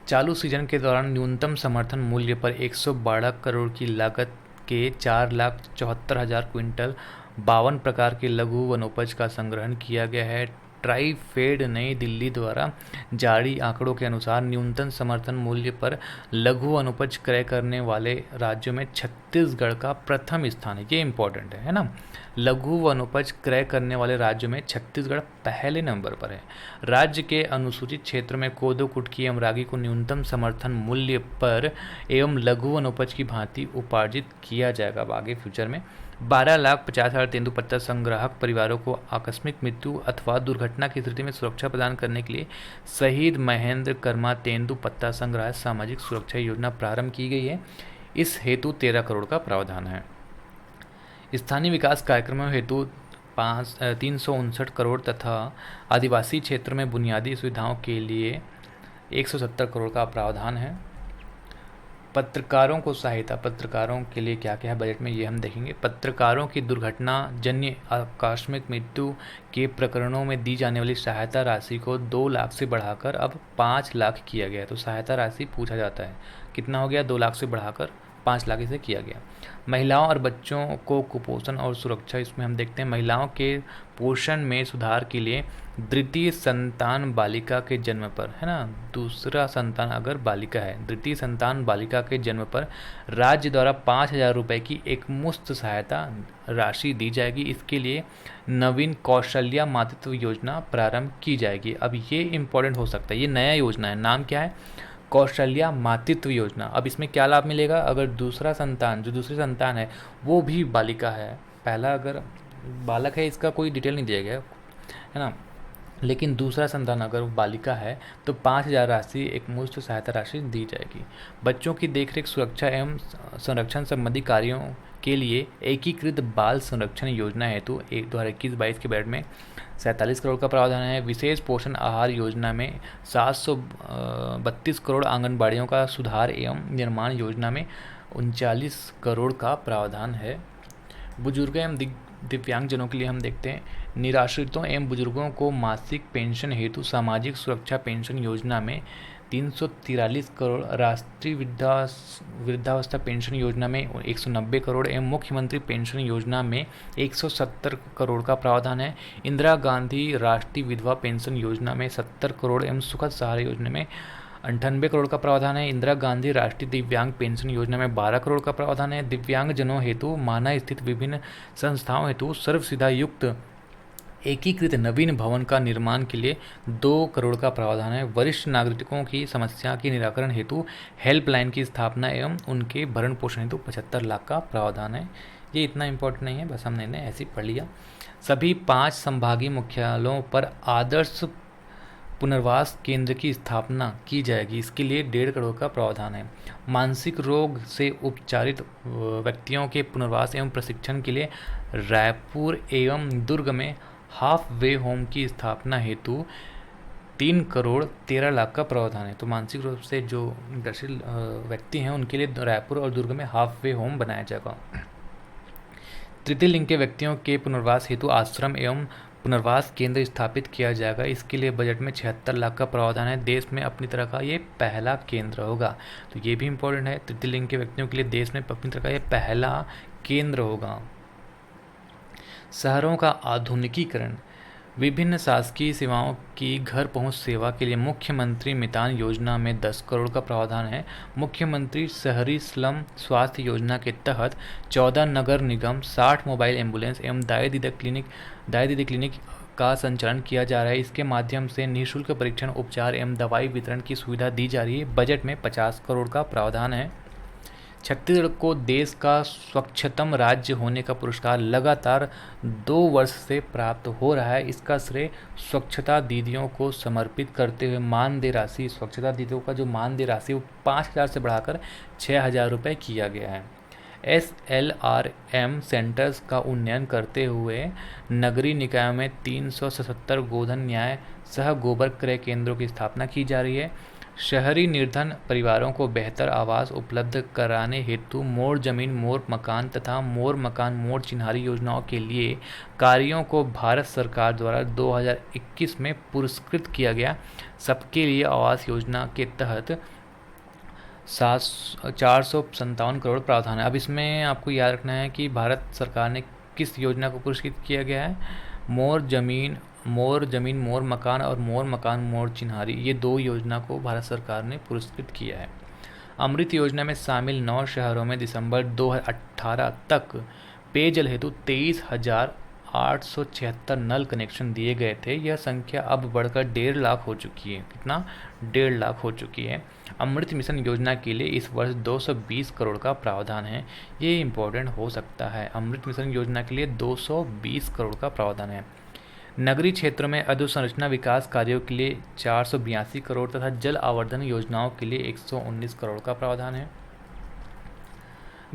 चालू सीजन के दौरान न्यूनतम समर्थन मूल्य पर 112 करोड़ की लागत के 4,74,000 क्विंटल 52 प्रकार के लघु वनोपज का संग्रहण किया गया है। ट्राइफेड नई दिल्ली द्वारा जारी आंकड़ों के अनुसार न्यूनतम समर्थन मूल्य पर लघु वनोपज क्रय करने वाले राज्यों में छत्तीसगढ़ का प्रथम स्थान है। ये इंपॉर्टेंट है ना। लघु वनोपज क्रय करने वाले राज्यों में छत्तीसगढ़ पहले नंबर पर है। राज्य के अनुसूचित क्षेत्र में कोदो, कुटकी एवं रागी को न्यूनतम समर्थन मूल्य पर एवं लघु वनोपज की भांति उपार्जित किया जाएगा। अब आगे फ्यूचर में 12,50,000 तेंदुपत्ता संग्राहक परिवारों को आकस्मिक मृत्यु अथवा दुर्घटना की स्थिति में सुरक्षा प्रदान करने के लिए शहीद महेंद्र कर्मा तेंदुपत्ता संग्रह सामाजिक सुरक्षा योजना प्रारंभ की गई है। इस हेतु 13 करोड़ का प्रावधान है। स्थानीय विकास कार्यक्रमों हेतु 359 करोड़ तथा आदिवासी क्षेत्र में बुनियादी सुविधाओं के लिए 170 करोड़ का प्रावधान है। पत्रकारों को सहायता, पत्रकारों के लिए क्या क्या है बजट में, ये हम देखेंगे। पत्रकारों की दुर्घटना जन्य आकस्मिक मृत्यु के प्रकरणों में दी जाने वाली सहायता राशि को 2 लाख से बढ़ाकर अब 5 लाख किया गया है। तो सहायता राशि पूछा जाता है कितना हो गया, 2 लाख से बढ़ाकर 5 लाख इसे किया गया। महिलाओं और बच्चों को कुपोषण और सुरक्षा, इसमें हम देखते हैं महिलाओं के पोषण में सुधार के लिए द्वितीय संतान बालिका के जन्म पर, है ना, दूसरा संतान अगर बालिका है, द्वितीय संतान बालिका के जन्म पर राज्य द्वारा 5,000 रुपये की एक मुफ्त सहायता राशि दी जाएगी। इसके लिए नवीन कौशल्या मातृत्व योजना प्रारंभ की जाएगी। अब ये इम्पोर्टेंट हो सकता है, ये नया योजना है, नाम क्या है, कौशल्या मातृत्व योजना। अब इसमें क्या लाभ मिलेगा, अगर दूसरा संतान, जो दूसरी संतान है वो भी बालिका है, पहला अगर बालक है इसका कोई डिटेल नहीं दिया गया है ना, लेकिन दूसरा संतान अगर वो बालिका है तो 5,000 राशि एक मुफ्त सहायता राशि दी जाएगी। बच्चों की देखरेख, सुरक्षा एवं संरक्षण संबंधी कार्यों के लिए एकीकृत बाल संरक्षण योजना हेतु 2021-22 के बजट में 47 करोड़ का प्रावधान है। विशेष पोषण आहार योजना में 732 करोड़, आंगनबाड़ियों का सुधार एवं निर्माण योजना में 39 करोड़ का प्रावधान है। बुजुर्ग एवं दिव्यांगजनों के लिए हम देखते हैं, निराश्रितों एवं बुजुर्गों को मासिक पेंशन हेतु सामाजिक सुरक्षा पेंशन योजना में 343 करोड़, राष्ट्रीय वृद्धावस्था पेंशन योजना में 190 करोड़ एवं मुख्यमंत्री पेंशन योजना में 170 करोड़ का प्रावधान है। इंदिरा गांधी राष्ट्रीय विधवा पेंशन योजना में 70 करोड़ एवं सुखद सहारा योजना में 98 करोड़ का प्रावधान है। इंदिरा गांधी राष्ट्रीय दिव्यांग पेंशन योजना में 12 करोड़ का प्रावधान है। दिव्यांगजनों हेतु माना स्थित विभिन्न संस्थाओं हेतु सर्व सुविधा युक्त एकीकृत नवीन भवन का निर्माण के लिए 2 करोड़ का प्रावधान है। वरिष्ठ नागरिकों की समस्या के निराकरण हेतु हेल्पलाइन की स्थापना एवं उनके भरण पोषण हेतु 75 लाख का प्रावधान है। ये इतना इम्पोर्टेंट नहीं है, बस हमने ऐसे ही पढ़ लिया। सभी 5 संभागीय मुख्यालयों पर आदर्श पुनर्वास केंद्र की स्थापना की जाएगी, इसके लिए 1.5 करोड़ का प्रावधान है। मानसिक रोग से उपचारित व्यक्तियों के पुनर्वास एवं प्रशिक्षण के लिए रायपुर एवं दुर्ग में हाफ वे होम की स्थापना हेतु 3 करोड़ 13 लाख का प्रावधान है। तो मानसिक रूप से जो ग्रसित व्यक्ति हैं उनके लिए रायपुर और दुर्ग में हाफ वे होम बनाया जाएगा। तृतीय लिंग के व्यक्तियों के पुनर्वास हेतु आश्रम एवं पुनर्वास केंद्र स्थापित किया जाएगा, इसके लिए बजट में 76 लाख का प्रावधान है। देश में अपनी तरह का ये पहला केंद्र होगा, तो ये भी इम्पोर्टेंट है। तृतीय लिंग के व्यक्तियों के लिए देश में अपनी तरह का ये पहला केंद्र होगा। शहरों का आधुनिकीकरण, विभिन्न शासकीय सेवाओं की घर पहुंच सेवा के लिए मुख्यमंत्री मितान योजना में 10 करोड़ का प्रावधान है। मुख्यमंत्री शहरी स्लम स्वास्थ्य योजना के तहत 14 नगर निगम, 60 मोबाइल एम्बुलेंस एवं दाई दीदी क्लिनिक का संचालन किया जा रहा है। इसके माध्यम से निःशुल्क परीक्षण, उपचार एवं दवाई वितरण की सुविधा दी जा रही है। बजट में 50 करोड़ का प्रावधान है। छत्तीसगढ़ को देश का स्वच्छतम राज्य होने का पुरस्कार लगातार 2 वर्ष से प्राप्त हो रहा है। इसका श्रेय स्वच्छता दीदियों को समर्पित करते हुए मानदेय राशि, स्वच्छता दीदियों का जो मानदेय राशि वो 5,000 से बढ़ाकर 6,000 रुपये किया गया है। SLRM सेंटर्स का उन्नयन करते हुए नगरीय निकायों में 377 गोधन न्याय सह गोबर क्रय केंद्रों की स्थापना की जा रही है। शहरी निर्धन परिवारों को बेहतर आवास उपलब्ध कराने हेतु मोड़ जमीन मोड़ मकान तथा मोड़ मकान मोड़ चिन्हारी योजनाओं के लिए कार्यों को भारत सरकार द्वारा 2021 में पुरस्कृत किया गया। सबके लिए आवास योजना के तहत 457 करोड़ प्रावधान है। अब इसमें आपको याद रखना है कि भारत सरकार ने किस योजना को पुरस्कृत किया गया है। मोर जमीन मोर मकान और मोर मकान मोर चिन्हारी, ये 2 योजना को भारत सरकार ने पुरस्कृत किया है। अमृत योजना में शामिल 9 शहरों में दिसंबर 2018 तक पेयजल हेतु 23,876 नल कनेक्शन दिए गए थे। यह संख्या अब बढ़कर 1.5 लाख हो चुकी है। कितना? 1.5 लाख हो चुकी है। अमृत मिशन योजना के लिए इस वर्ष 220 करोड़ का प्रावधान है। ये इम्पोर्टेंट हो सकता है। अमृत मिशन योजना के लिए 220 करोड़ का प्रावधान है। नगरीय क्षेत्रों में अधोसंरचना विकास कार्यों के लिए 482 करोड़ तथा जल आवर्धन योजनाओं के लिए 119 करोड़ का प्रावधान है।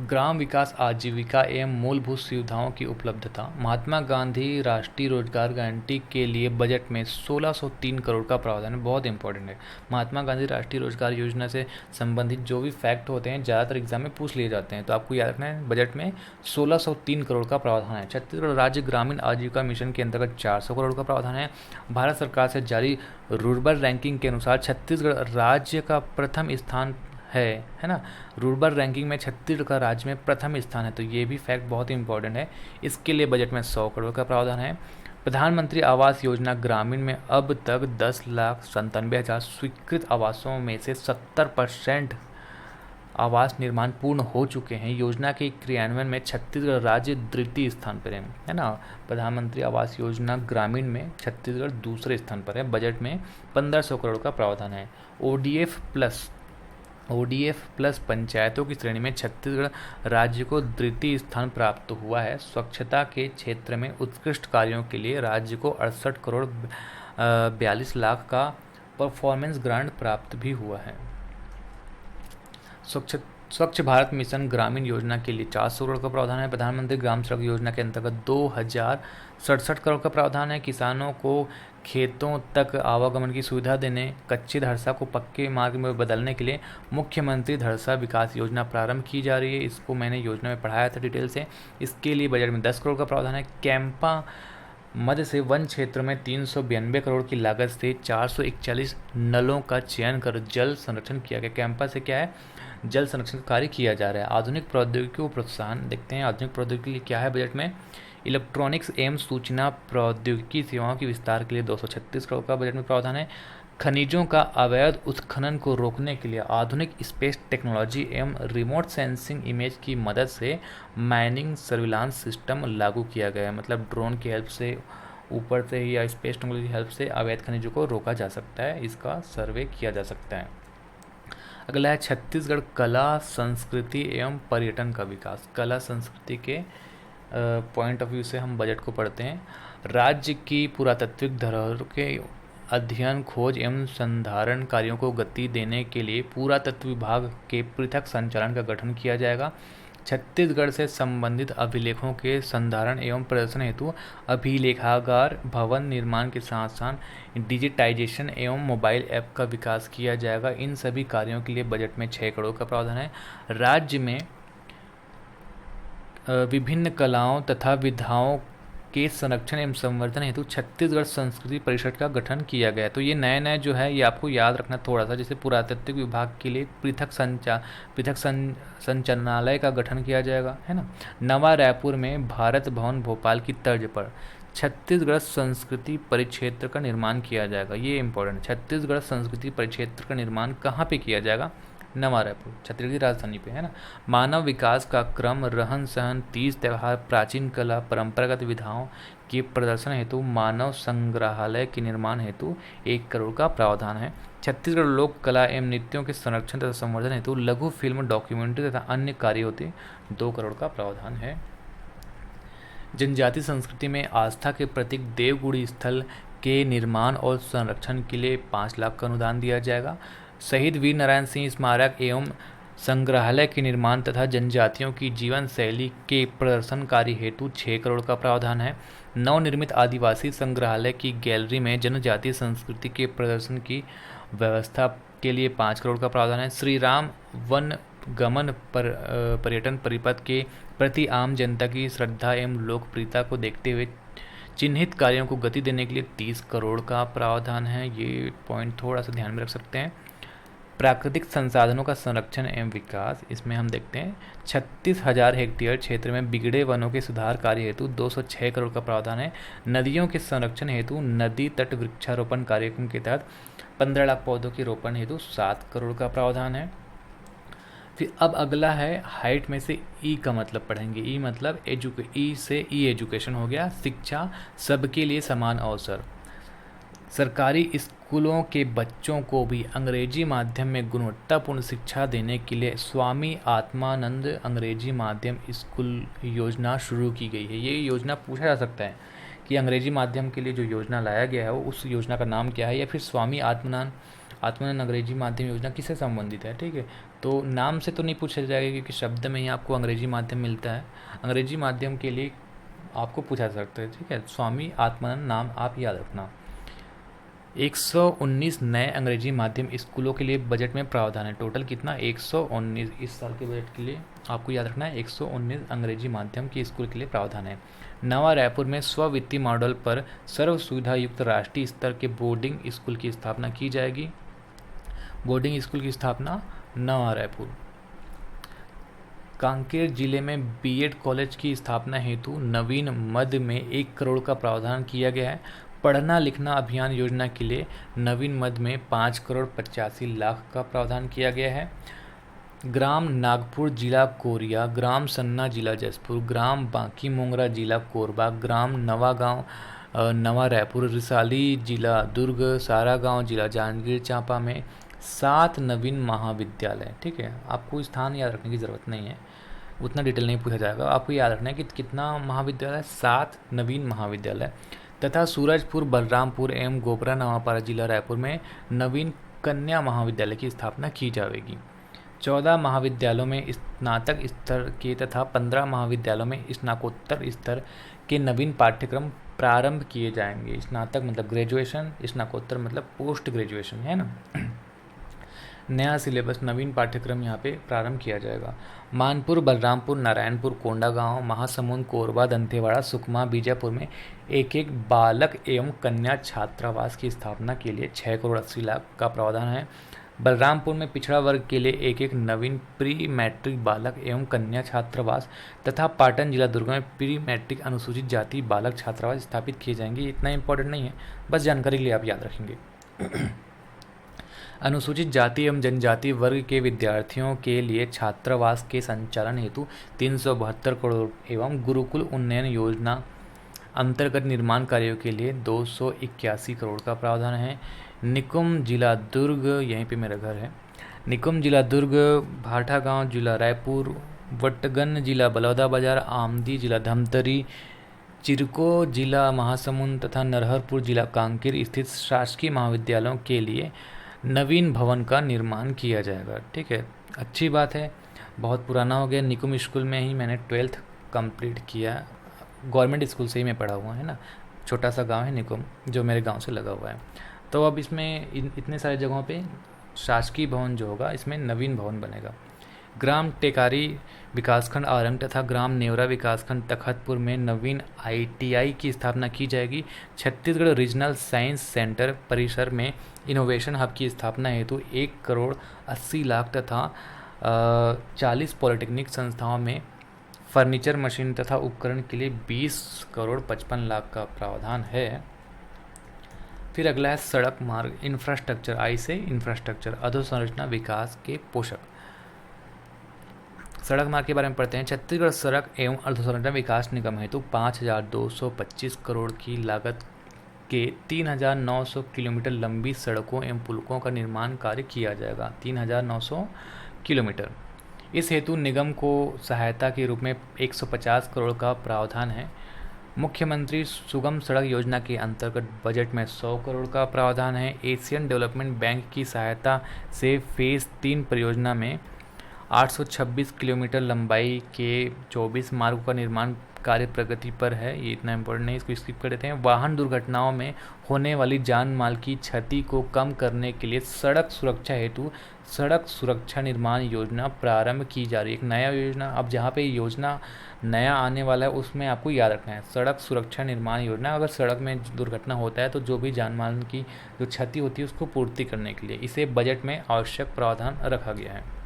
ग्राम विकास आजीविका एवं मूलभूत सुविधाओं की उपलब्धता। महात्मा गांधी राष्ट्रीय रोजगार गारंटी के लिए बजट में 1603 करोड़ का प्रावधान है, बहुत इंपॉर्टेंट है। महात्मा गांधी राष्ट्रीय रोजगार योजना से संबंधित जो भी फैक्ट होते हैं ज़्यादातर एग्जाम में पूछ लिए जाते हैं, तो आपको याद रखना है बजट में 1603 करोड़ का प्रावधान है। छत्तीसगढ़ राज्य ग्रामीण आजीविका मिशन के अंतर्गत 400 करोड़ का प्रावधान है। भारत सरकार से जारी रूरबल रैंकिंग के अनुसार छत्तीसगढ़ राज्य का प्रथम स्थान है ना। रूरबल रैंकिंग में छत्तीसगढ़ का राज्य में प्रथम स्थान है, तो ये भी फैक्ट बहुत ही इंपॉर्टेंट है। इसके लिए बजट में 100 करोड़ का प्रावधान है। प्रधानमंत्री आवास योजना ग्रामीण में अब तक 10,97,000 स्वीकृत आवासों में से 70% आवास निर्माण पूर्ण हो चुके हैं। योजना के क्रियान्वयन में छत्तीसगढ़ राज्य द्वितीय स्थान पर है ना। प्रधानमंत्री आवास योजना ग्रामीण में छत्तीसगढ़ दूसरे स्थान पर है। बजट में 1500 करोड़ का प्रावधान है। ओडीएफ प्लस पंचायतों की श्रेणी में छत्तीसगढ़ राज्य को द्वितीय स्थान प्राप्त हुआ है। स्वच्छता के क्षेत्र में उत्कृष्ट कार्यों के लिए राज्य को 68 करोड़ 42 लाख का परफॉर्मेंस ग्रांट प्राप्त भी हुआ है। स्वच्छ भारत मिशन ग्रामीण योजना के लिए 400 करोड़ का प्रावधान है। प्रधानमंत्री ग्राम सड़क योजना के अंतर्गत 2067 करोड़ का प्रावधान है। किसानों को खेतों तक आवागमन की सुविधा देने, कच्चे धरसा को पक्के मार्ग में बदलने के लिए मुख्यमंत्री धरसा विकास योजना प्रारंभ की जा रही है। इसको मैंने योजना में पढ़ाया था डिटेल से। इसके लिए बजट में 10 करोड़ का प्रावधान है। कैंपा मध्य से वन क्षेत्र में 392 करोड़ की लागत से 441 नलों का चयन कर जल संरक्षण किया गया। कैंपा से क्या है, जल संरक्षण का कार्य किया जा रहा है। आधुनिक प्रौद्योगिकी को प्रोत्साहन देखते हैं। आधुनिक प्रौद्योगिकी के लिए क्या है बजट में, इलेक्ट्रॉनिक्स एवं सूचना प्रौद्योगिकी सेवाओं के विस्तार के लिए 236 करोड़ का बजट में प्रावधान है। खनिजों का अवैध उत्खनन को रोकने के लिए आधुनिक स्पेस टेक्नोलॉजी एवं रिमोट सेंसिंग इमेज की मदद से माइनिंग सर्विलांस सिस्टम लागू किया गया है। मतलब ड्रोन की हेल्प से, ऊपर से या स्पेस टेक्नोलॉजी की हेल्प से अवैध खनिजों को रोका जा सकता है, इसका सर्वे किया जा सकता है। अगला है छत्तीसगढ़ कला संस्कृति एवं पर्यटन का विकास। कला संस्कृति के पॉइंट ऑफ व्यू से हम बजट को पढ़ते हैं। राज्य की पुरातात्विक धरोहर के अध्ययन, खोज एवं संधारण कार्यों को गति देने के लिए पुरातत्व विभाग के पृथक संचालन का गठन किया जाएगा। छत्तीसगढ़ से संबंधित अभिलेखों के संधारण एवं प्रदर्शन हेतु अभिलेखागार भवन निर्माण के साथ साथ डिजिटाइजेशन एवं मोबाइल ऐप का विकास किया जाएगा। इन सभी कार्यों के लिए बजट में 6 करोड़ का प्रावधान है। राज्य में विभिन्न कलाओं तथा विधाओं के संरक्षण एवं संवर्धन हेतु छत्तीसगढ़ संस्कृति परिषद का गठन किया गया। तो ये नए जो है ये आपको याद रखना थोड़ा सा। जैसे पुरातात्विक विभाग के लिए पृथक संचालनालय का गठन किया जाएगा, है ना। नवा रायपुर में भारत भवन भोपाल की तर्ज पर छत्तीसगढ़ संस्कृति परिक्षेत्र का निर्माण किया जाएगा। ये इंपॉर्टेंट है। छत्तीसगढ़ संस्कृति परिक्षेत्र का निर्माण कहाँ पे किया जाएगा, नवा रायपुर, छत्तीसगढ़ की राजधानी पे, है ना। मानव विकास का क्रम, रहन सहन, तीज त्यौहार, प्राचीन कला, परंपरागत विधाओं के प्रदर्शन हेतु मानव संग्रहालय के निर्माण हेतु 1 करोड़ का प्रावधान है। छत्तीसगढ़ लोक कला एवं नृत्यों के संरक्षण तथा संवर्धन हेतु लघु फिल्म, डॉक्यूमेंट्री तथा अन्य कार्य होते 2 करोड़ का प्रावधान है। जनजाति संस्कृति में आस्था के प्रतीक देवगुड़ी स्थल के निर्माण और संरक्षण के लिए 5 लाख का अनुदान दिया जाएगा। शहीद वीर नारायण सिंह स्मारक एवं संग्रहालय के निर्माण तथा जनजातियों की जीवन शैली के प्रदर्शन कार्य हेतु 6 करोड़ का प्रावधान है। नवनिर्मित आदिवासी संग्रहालय की गैलरी में जनजातीय संस्कृति के प्रदर्शन की व्यवस्था के लिए 5 करोड़ का प्रावधान है। श्री राम वन गमन पर्यटन परिपथ के प्रति आम जनता की श्रद्धा एवं लोकप्रियता को देखते हुए चिन्हित कार्यों को गति देने के लिए 30 करोड़ का प्रावधान है। ये पॉइंट थोड़ा सा ध्यान में रख सकते हैं। प्राकृतिक संसाधनों का संरक्षण एवं विकास, इसमें हम देखते हैं 36,000 हेक्टेयर क्षेत्र में बिगड़े वनों के सुधार कार्य हेतु 206 करोड़ का प्रावधान है। नदियों के संरक्षण हेतु नदी तट वृक्षारोपण कार्यक्रम के तहत 15 लाख पौधों के रोपण हेतु 7 करोड़ का प्रावधान है। फिर अब अगला है हाइट में से ई का मतलब पढ़ेंगे। ई मतलब ई से ई एजुकेशन हो गया, शिक्षा सबके लिए समान अवसर। सरकारी स्कूलों के बच्चों को भी अंग्रेजी माध्यम में गुणवत्तापूर्ण शिक्षा देने के लिए स्वामी आत्मानंद अंग्रेजी माध्यम स्कूल योजना शुरू की गई है। ये योजना पूछा जा सकता है कि अंग्रेजी माध्यम के लिए जो योजना लाया गया है वो उस योजना का नाम क्या है, या फिर स्वामी आत्मानंद अंग्रेजी माध्यम योजना किससे संबंधित है, ठीक है। तो नाम से तो नहीं पूछा जाएगा क्योंकि शब्द में ही आपको अंग्रेजी माध्यम मिलता है। अंग्रेजी माध्यम के लिए आपको पूछा जा सकता है, ठीक है। स्वामी आत्मानंद नाम आप याद रखना। 119 नए अंग्रेजी माध्यम स्कूलों के लिए बजट में प्रावधान है। टोटल कितना? 119 इस साल के बजट के लिए आपको याद रखना है। 119 अंग्रेजी माध्यम के स्कूल के लिए प्रावधान है। नवा रायपुर में स्व-वित्तीय मॉडल पर सर्व सुविधा युक्त राष्ट्रीय स्तर के बोर्डिंग स्कूल की स्थापना की जाएगी। बोर्डिंग स्कूल की स्थापना नवा रायपुर। कांकेर जिले में बीएड कॉलेज की स्थापना हेतु नवीन मद में 1 करोड़ का प्रावधान किया गया है। पढ़ना लिखना अभियान योजना के लिए नवीन मद में 5 करोड़ 85 लाख का प्रावधान किया गया है। ग्राम नागपुर जिला कोरिया, ग्राम सन्ना जिला जसपुर, ग्राम बांकी मोंगरा जिला कोरबा, ग्राम नवा गांव नवा रायपुर, रिसाली जिला दुर्ग, सारा गांव जिला जांजगीर चांपा में 7 नवीन महाविद्यालय, ठीक है। आपको स्थान याद रखने की ज़रूरत नहीं है, उतना डिटेल नहीं पूछा जाएगा। आपको याद रखना है कि कितना महाविद्यालय, 7 नवीन महाविद्यालय। तथा सूरजपुर, बलरामपुर एवं गोबरा नवापारा जिला रायपुर में नवीन कन्या महाविद्यालय की स्थापना की जाएगी। 14 महाविद्यालयों में स्नातक स्तर के तथा 15 महाविद्यालयों में स्नातकोत्तर स्तर के नवीन पाठ्यक्रम प्रारंभ किए जाएंगे। स्नातक मतलब ग्रेजुएशन, स्नातकोत्तर मतलब पोस्ट ग्रेजुएशन, है ना। नया सिलेबस, नवीन पाठ्यक्रम यहाँ पे प्रारंभ किया जाएगा। मानपुर, बलरामपुर, नारायणपुर, कोंडागांव, महासमुंद, कोरबा, दंतेवाड़ा, सुकमा, बीजापुर में एक एक बालक एवं कन्या छात्रावास की स्थापना के लिए 6 करोड़ 80 लाख का प्रावधान है। बलरामपुर में पिछड़ा वर्ग के लिए एक एक नवीन प्री मैट्रिक बालक एवं कन्या छात्रावास तथा पाटन जिला दुर्ग में प्री मैट्रिक अनुसूचित जाति बालक छात्रावास स्थापित किए जाएंगे। इतना इंपॉर्टेंट नहीं है, बस जानकारी के लिए आप याद रखेंगे। अनुसूचित जाति एवं जनजाति वर्ग के विद्यार्थियों के लिए छात्रावास के संचालन हेतु 372 करोड़ एवं गुरुकुल उन्नयन योजना अंतर्गत निर्माण कार्यों के लिए 281 करोड़ का प्रावधान है। निकुम जिला दुर्ग, यहीं पे मेरा घर है। निकुम जिला दुर्ग, भाटा गांव जिला रायपुर, वटगन जिला बलौदाबाजार, आमदी जिला धमतरी, चिरको जिला महासमुंद तथा नरहरपुर जिला कांकेर स्थित शासकीय महाविद्यालयों के लिए नवीन भवन का निर्माण किया जाएगा, ठीक है। अच्छी बात है, बहुत पुराना हो गया। निकुम स्कूल में ही मैंने 12th कंप्लीट किया, गवर्नमेंट स्कूल से ही मैं पढ़ा हुआ है ना। छोटा सा गांव है निकुम, जो मेरे गांव से लगा हुआ है। तो अब इसमें इतने सारे जगहों पे शासकीय भवन जो होगा, इसमें नवीन भवन बनेगा। ग्राम टेकारी विकासखंड आरंभ तथा ग्राम नेवरा विकासखंड तखतपुर में नवीन ITI की स्थापना की जाएगी। छत्तीसगढ़ रीजनल साइंस सेंटर परिसर में इनोवेशन हब की स्थापना हेतु 1 करोड़ 80 लाख तथा 40 पॉलिटेक्निक संस्थाओं में फर्नीचर मशीन तथा उपकरण के लिए 20 करोड़ 55 लाख का प्रावधान है। फिर अगला है सड़क मार्ग इंफ्रास्ट्रक्चर, आई से इंफ्रास्ट्रक्चर, अधोसंरचना विकास के पोषक। सड़क मार्ग के बारे में पढ़ते हैं। छत्तीसगढ़ सड़क एवं अधोसंरचना विकास निगम हेतु 5225 करोड़ की लागत के 3900 किलोमीटर लंबी सड़कों एवं पुलों का निर्माण कार्य किया जाएगा। 3900 किलोमीटर। इस हेतु निगम को सहायता के रूप में 150 करोड़ का प्रावधान है। मुख्यमंत्री सुगम सड़क योजना के अंतर्गत बजट में 100 करोड़ का प्रावधान है। एशियन डेवलपमेंट बैंक की सहायता से फेज़ 3 परियोजना में 826 किलोमीटर लंबाई के 24 मार्गों का निर्माण कार्य प्रगति पर है। ये इतना इम्पोर्टेंट नहीं, इसको स्किप कर देते हैं। वाहन दुर्घटनाओं में होने वाली जान माल की क्षति को कम करने के लिए सड़क सुरक्षा हेतु सड़क सुरक्षा निर्माण योजना प्रारंभ की जा रही है। एक नया योजना, अब जहाँ पे योजना नया आने वाला है उसमें आपको याद रखना है सड़क सुरक्षा निर्माण योजना। अगर सड़क में दुर्घटना होता है तो जो भी जान माल की जो क्षति होती है उसको पूर्ति करने के लिए इसे बजट में आवश्यक प्रावधान रखा गया है।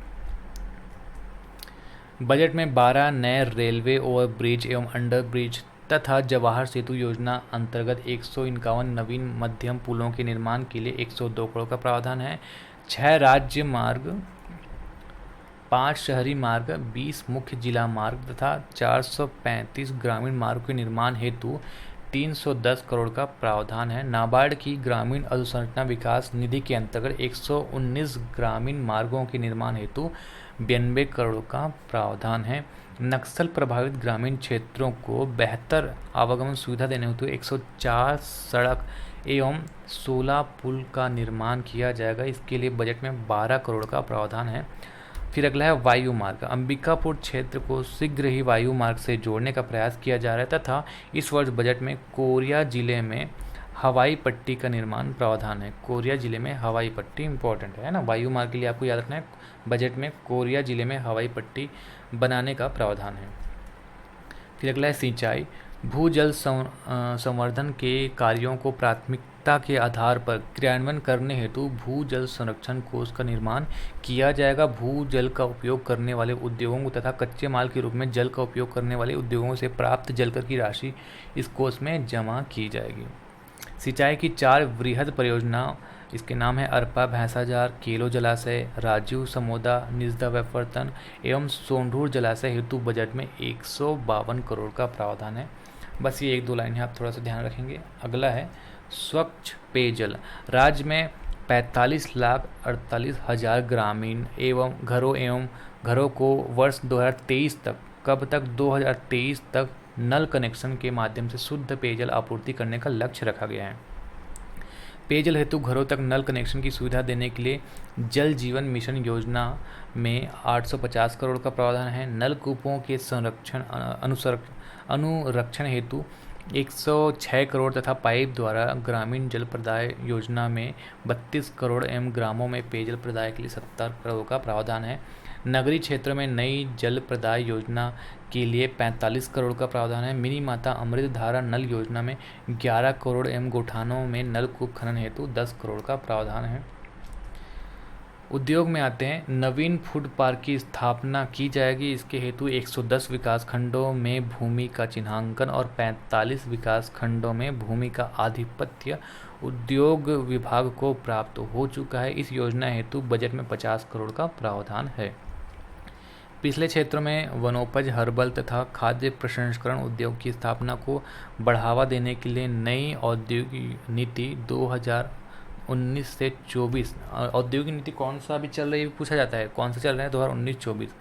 बजट में 12 नए रेलवे ओवर ब्रिज एवं अंडर ब्रिज तथा जवाहर सेतु योजना अंतर्गत 151 नवीन मध्यम पुलों के निर्माण के लिए 102 करोड़ का प्रावधान है। 6 राज्य मार्ग, 5 शहरी मार्ग, 20 मुख्य जिला मार्ग तथा 435 ग्रामीण मार्गों के निर्माण हेतु 310 करोड़ का प्रावधान है। नाबार्ड की ग्रामीण अधोसंरचना विकास निधि के अंतर्गत 119 ग्रामीण मार्गों के निर्माण हेतु 92 करोड़ का प्रावधान है। नक्सल प्रभावित ग्रामीण क्षेत्रों को बेहतर आवागमन सुविधा देने हेतु 104 सड़क एवं 16 पुल का निर्माण किया जाएगा। इसके लिए बजट में 12 करोड़ का प्रावधान है। फिर अगला है वायु मार्ग। अंबिकापुर क्षेत्र को शीघ्र ही वायु मार्ग से जोड़ने का प्रयास किया जा रहा है तथा इस वर्ष बजट में कोरिया जिले में हवाई पट्टी का निर्माण प्रावधान है। कोरिया जिले में हवाई पट्टी इंपॉर्टेंट है ना, वायु मार्ग के लिए आपको याद रखना है। बजट में कोरिया जिले में हवाई पट्टी बनाने का प्रावधान है। फिर अगला है सिंचाई। भूजल संवर्धन के कार्यों को प्राथमिकता के आधार पर क्रियान्वयन करने हेतु भूजल संरक्षण कोष का निर्माण किया जाएगा। भूजल का उपयोग करने वाले उद्योगों तथा कच्चे माल के रूप में जल का उपयोग करने वाले उद्योगों से प्राप्त जलकर की राशि इस कोष में जमा की जाएगी। सिंचाई की 4 वृहद परियोजना, इसके नाम है अरपा भैंसाजार, केलो जलाशय, राजीव समोदा निजदा व्यपर्तन एवं सोंढूर जलाशय हेतु बजट में 152 करोड़ का प्रावधान है। बस ये 1-2 लाइन है, आप थोड़ा सा ध्यान रखेंगे। अगला है स्वच्छ पेयजल। राज्य में 45,48,000 ग्रामीण एवं घरों को वर्ष 2023 तक, कब तक, 2023 तक नल कनेक्शन के माध्यम से शुद्ध पेयजल आपूर्ति करने का लक्ष्य रखा गया है। पेयजल हेतु घरों तक नल कनेक्शन की सुविधा देने के लिए जल जीवन मिशन योजना में 850 करोड़ का प्रावधान है। नलकूपों के अनुरक्षण हेतु 106 करोड़ तथा पाइप द्वारा ग्रामीण जल प्रदाय योजना में 32 करोड़ एवं ग्रामों में पेयजल प्रदाय के लिए 70 करोड़ का प्रावधान है। नगरीय क्षेत्र में नई जल प्रदाय योजना के लिए 45 करोड़ का प्रावधान है। मिनी माता अमृत धारा नल योजना में 11 करोड़ एवं गोठानों में नलकूप खनन हेतु 10 करोड़ का प्रावधान है। उद्योग में आते हैं। नवीन फूड पार्क की स्थापना की जाएगी। इसके हेतु 110 विकास खंडों में भूमि का चिन्हांकन और 45 विकास खंडों में भूमि का आधिपत्य उद्योग विभाग को प्राप्त हो चुका है। इस योजना हेतु बजट में 50 करोड़ का प्रावधान है। पिछले क्षेत्रों में वनोपज, हर्बल तथा खाद्य प्रसंस्करण उद्योग की स्थापना को बढ़ावा देने के लिए नई औद्योगिक नीति 2019 से 24, औद्योगिक नीति कौन सा अभी चल रही है पूछा जाता है, कौन सा चल रहा है 2019-24।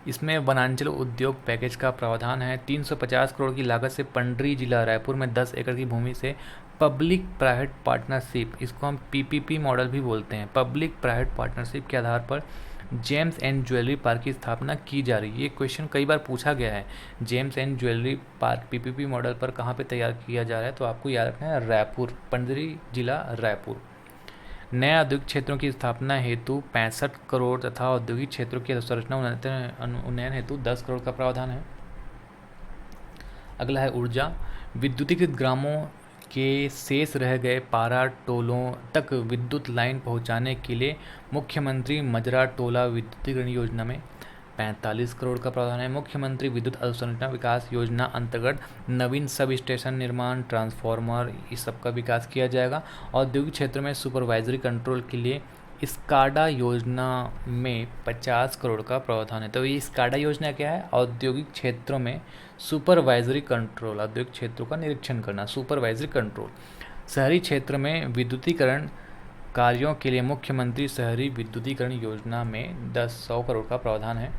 इसमें वनांचल उद्योग पैकेज का प्रावधान है। 350 करोड़ की लागत से पंडरी जिला रायपुर में 10 एकड़ की भूमि से पब्लिक प्राइवेट पार्टनरशिप, इसको हम पीपीपी मॉडल भी बोलते हैं, पब्लिक प्राइवेट पार्टनरशिप के आधार पर जेम्स एंड ज्वेलरी पार्क की स्थापना की जा रही है। ये क्वेश्चन कई बार पूछा गया है। James and jewellery park PPP model पर कहाँ पे तैयार किया जा रहा है, तो आपको याद रखना है रायपुर, पंडरी जिला रायपुर। नए औद्योगिक क्षेत्रों की स्थापना हेतु 65 करोड़ तथा औद्योगिक क्षेत्रों की अधोसंरचना उन्नयन हेतु 10 करोड़ का प्रावधान है। अगला है ऊर्जा। विद्युतीकृत ग्रामों के शेष रह गए 12 टोलों तक विद्युत लाइन पहुंचाने के लिए मुख्यमंत्री मजरा टोला विद्युतीकरण योजना में 45 करोड़ का प्रावधान है। मुख्यमंत्री विद्युत अधोसंरचना विकास योजना अंतर्गत नवीन सब स्टेशन निर्माण, ट्रांसफार्मर, इस सब का विकास किया जाएगा। औद्योगिक क्षेत्र में सुपरवाइजरी कंट्रोल के लिए स्काडा योजना में 50 करोड़ का प्रावधान है। तो ये स्काडा योजना क्या है? औद्योगिक क्षेत्रों में सुपरवाइजरी कंट्रोल, औद्योगिक क्षेत्रों का निरीक्षण करना, सुपरवाइजरी कंट्रोल। शहरी क्षेत्र में विद्युतीकरण कार्यों के लिए मुख्यमंत्री शहरी विद्युतीकरण योजना में 100 करोड़ का प्रावधान है।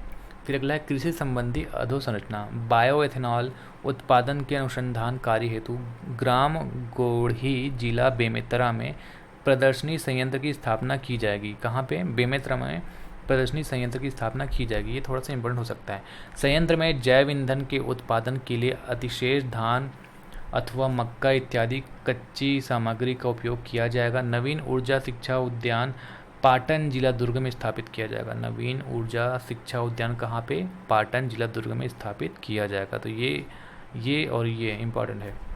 फिर अगला है कृषि संबंधी अधोसंरचना। बायो एथेनॉल उत्पादन के अनुसंधान कार्य हेतु ग्राम गोढ़ी जिला बेमेतरा में प्रदर्शनी संयंत्र की स्थापना की जाएगी। कहाँ पे? बेमेतरा में प्रदर्शनी संयंत्र की स्थापना की जाएगी। ये थोड़ा सा इंपॉर्टेंट हो सकता है। संयंत्र में जैव ईंधन के उत्पादन के लिए अतिशेष धान अथवा मक्का इत्यादि कच्ची सामग्री का उपयोग किया जाएगा। नवीन ऊर्जा शिक्षा उद्यान पाटन जिला दुर्ग में स्थापित किया जाएगा। नवीन ऊर्जा शिक्षा उद्यान कहाँ पे? पाटन जिला दुर्ग में स्थापित किया जाएगा। तो ये और ये इम्पॉर्टेंट है।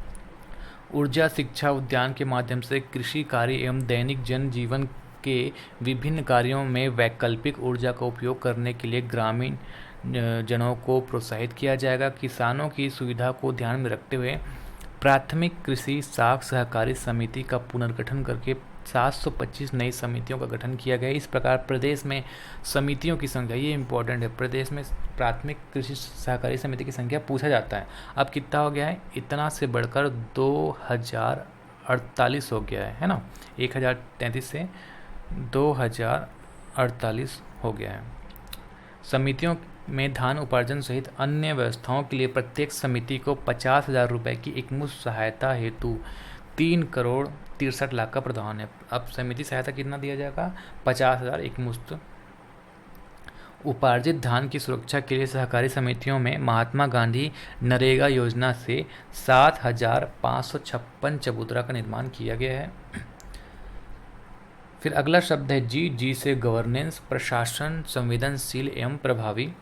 ऊर्जा शिक्षा उद्यान के माध्यम से कृषि कार्य एवं दैनिक जन जीवन के विभिन्न कार्यों में वैकल्पिक ऊर्जा का उपयोग करने के लिए ग्रामीण जनों को प्रोत्साहित किया जाएगा। किसानों की सुविधा को ध्यान में रखते हुए प्राथमिक कृषि साख सहकारी समिति का पुनर्गठन करके 725 नई समितियों का गठन किया गया। इस प्रकार प्रदेश में समितियों की संख्या, ये इम्पोर्टेंट है, प्रदेश में प्राथमिक कृषि सहकारी समिति की संख्या पूछा जाता है। अब कितना हो गया है? इतना से बढ़कर 2048 हो गया है ना। 1033 से 2048 हो गया है। समितियों में धान उपार्जन सहित अन्य व्यवस्थाओं के लिए प्रत्येक समिति को 50,000 रुपये की एकमुश्त सहायता हेतु 3,63,00,000 का प्रावधान है। अब समिति सहायता कितना दिया जाएगा? 50,000 एकमुश्त। उपार्जित धान की सुरक्षा के लिए सहकारी समितियों में महात्मा गांधी नरेगा योजना से 7,556 चबूतरा का निर्माण किया गया है। फिर अगला शब्द है जी से गवर्नेंस, प्रशासन संवेदनशील एवं प्रभावी।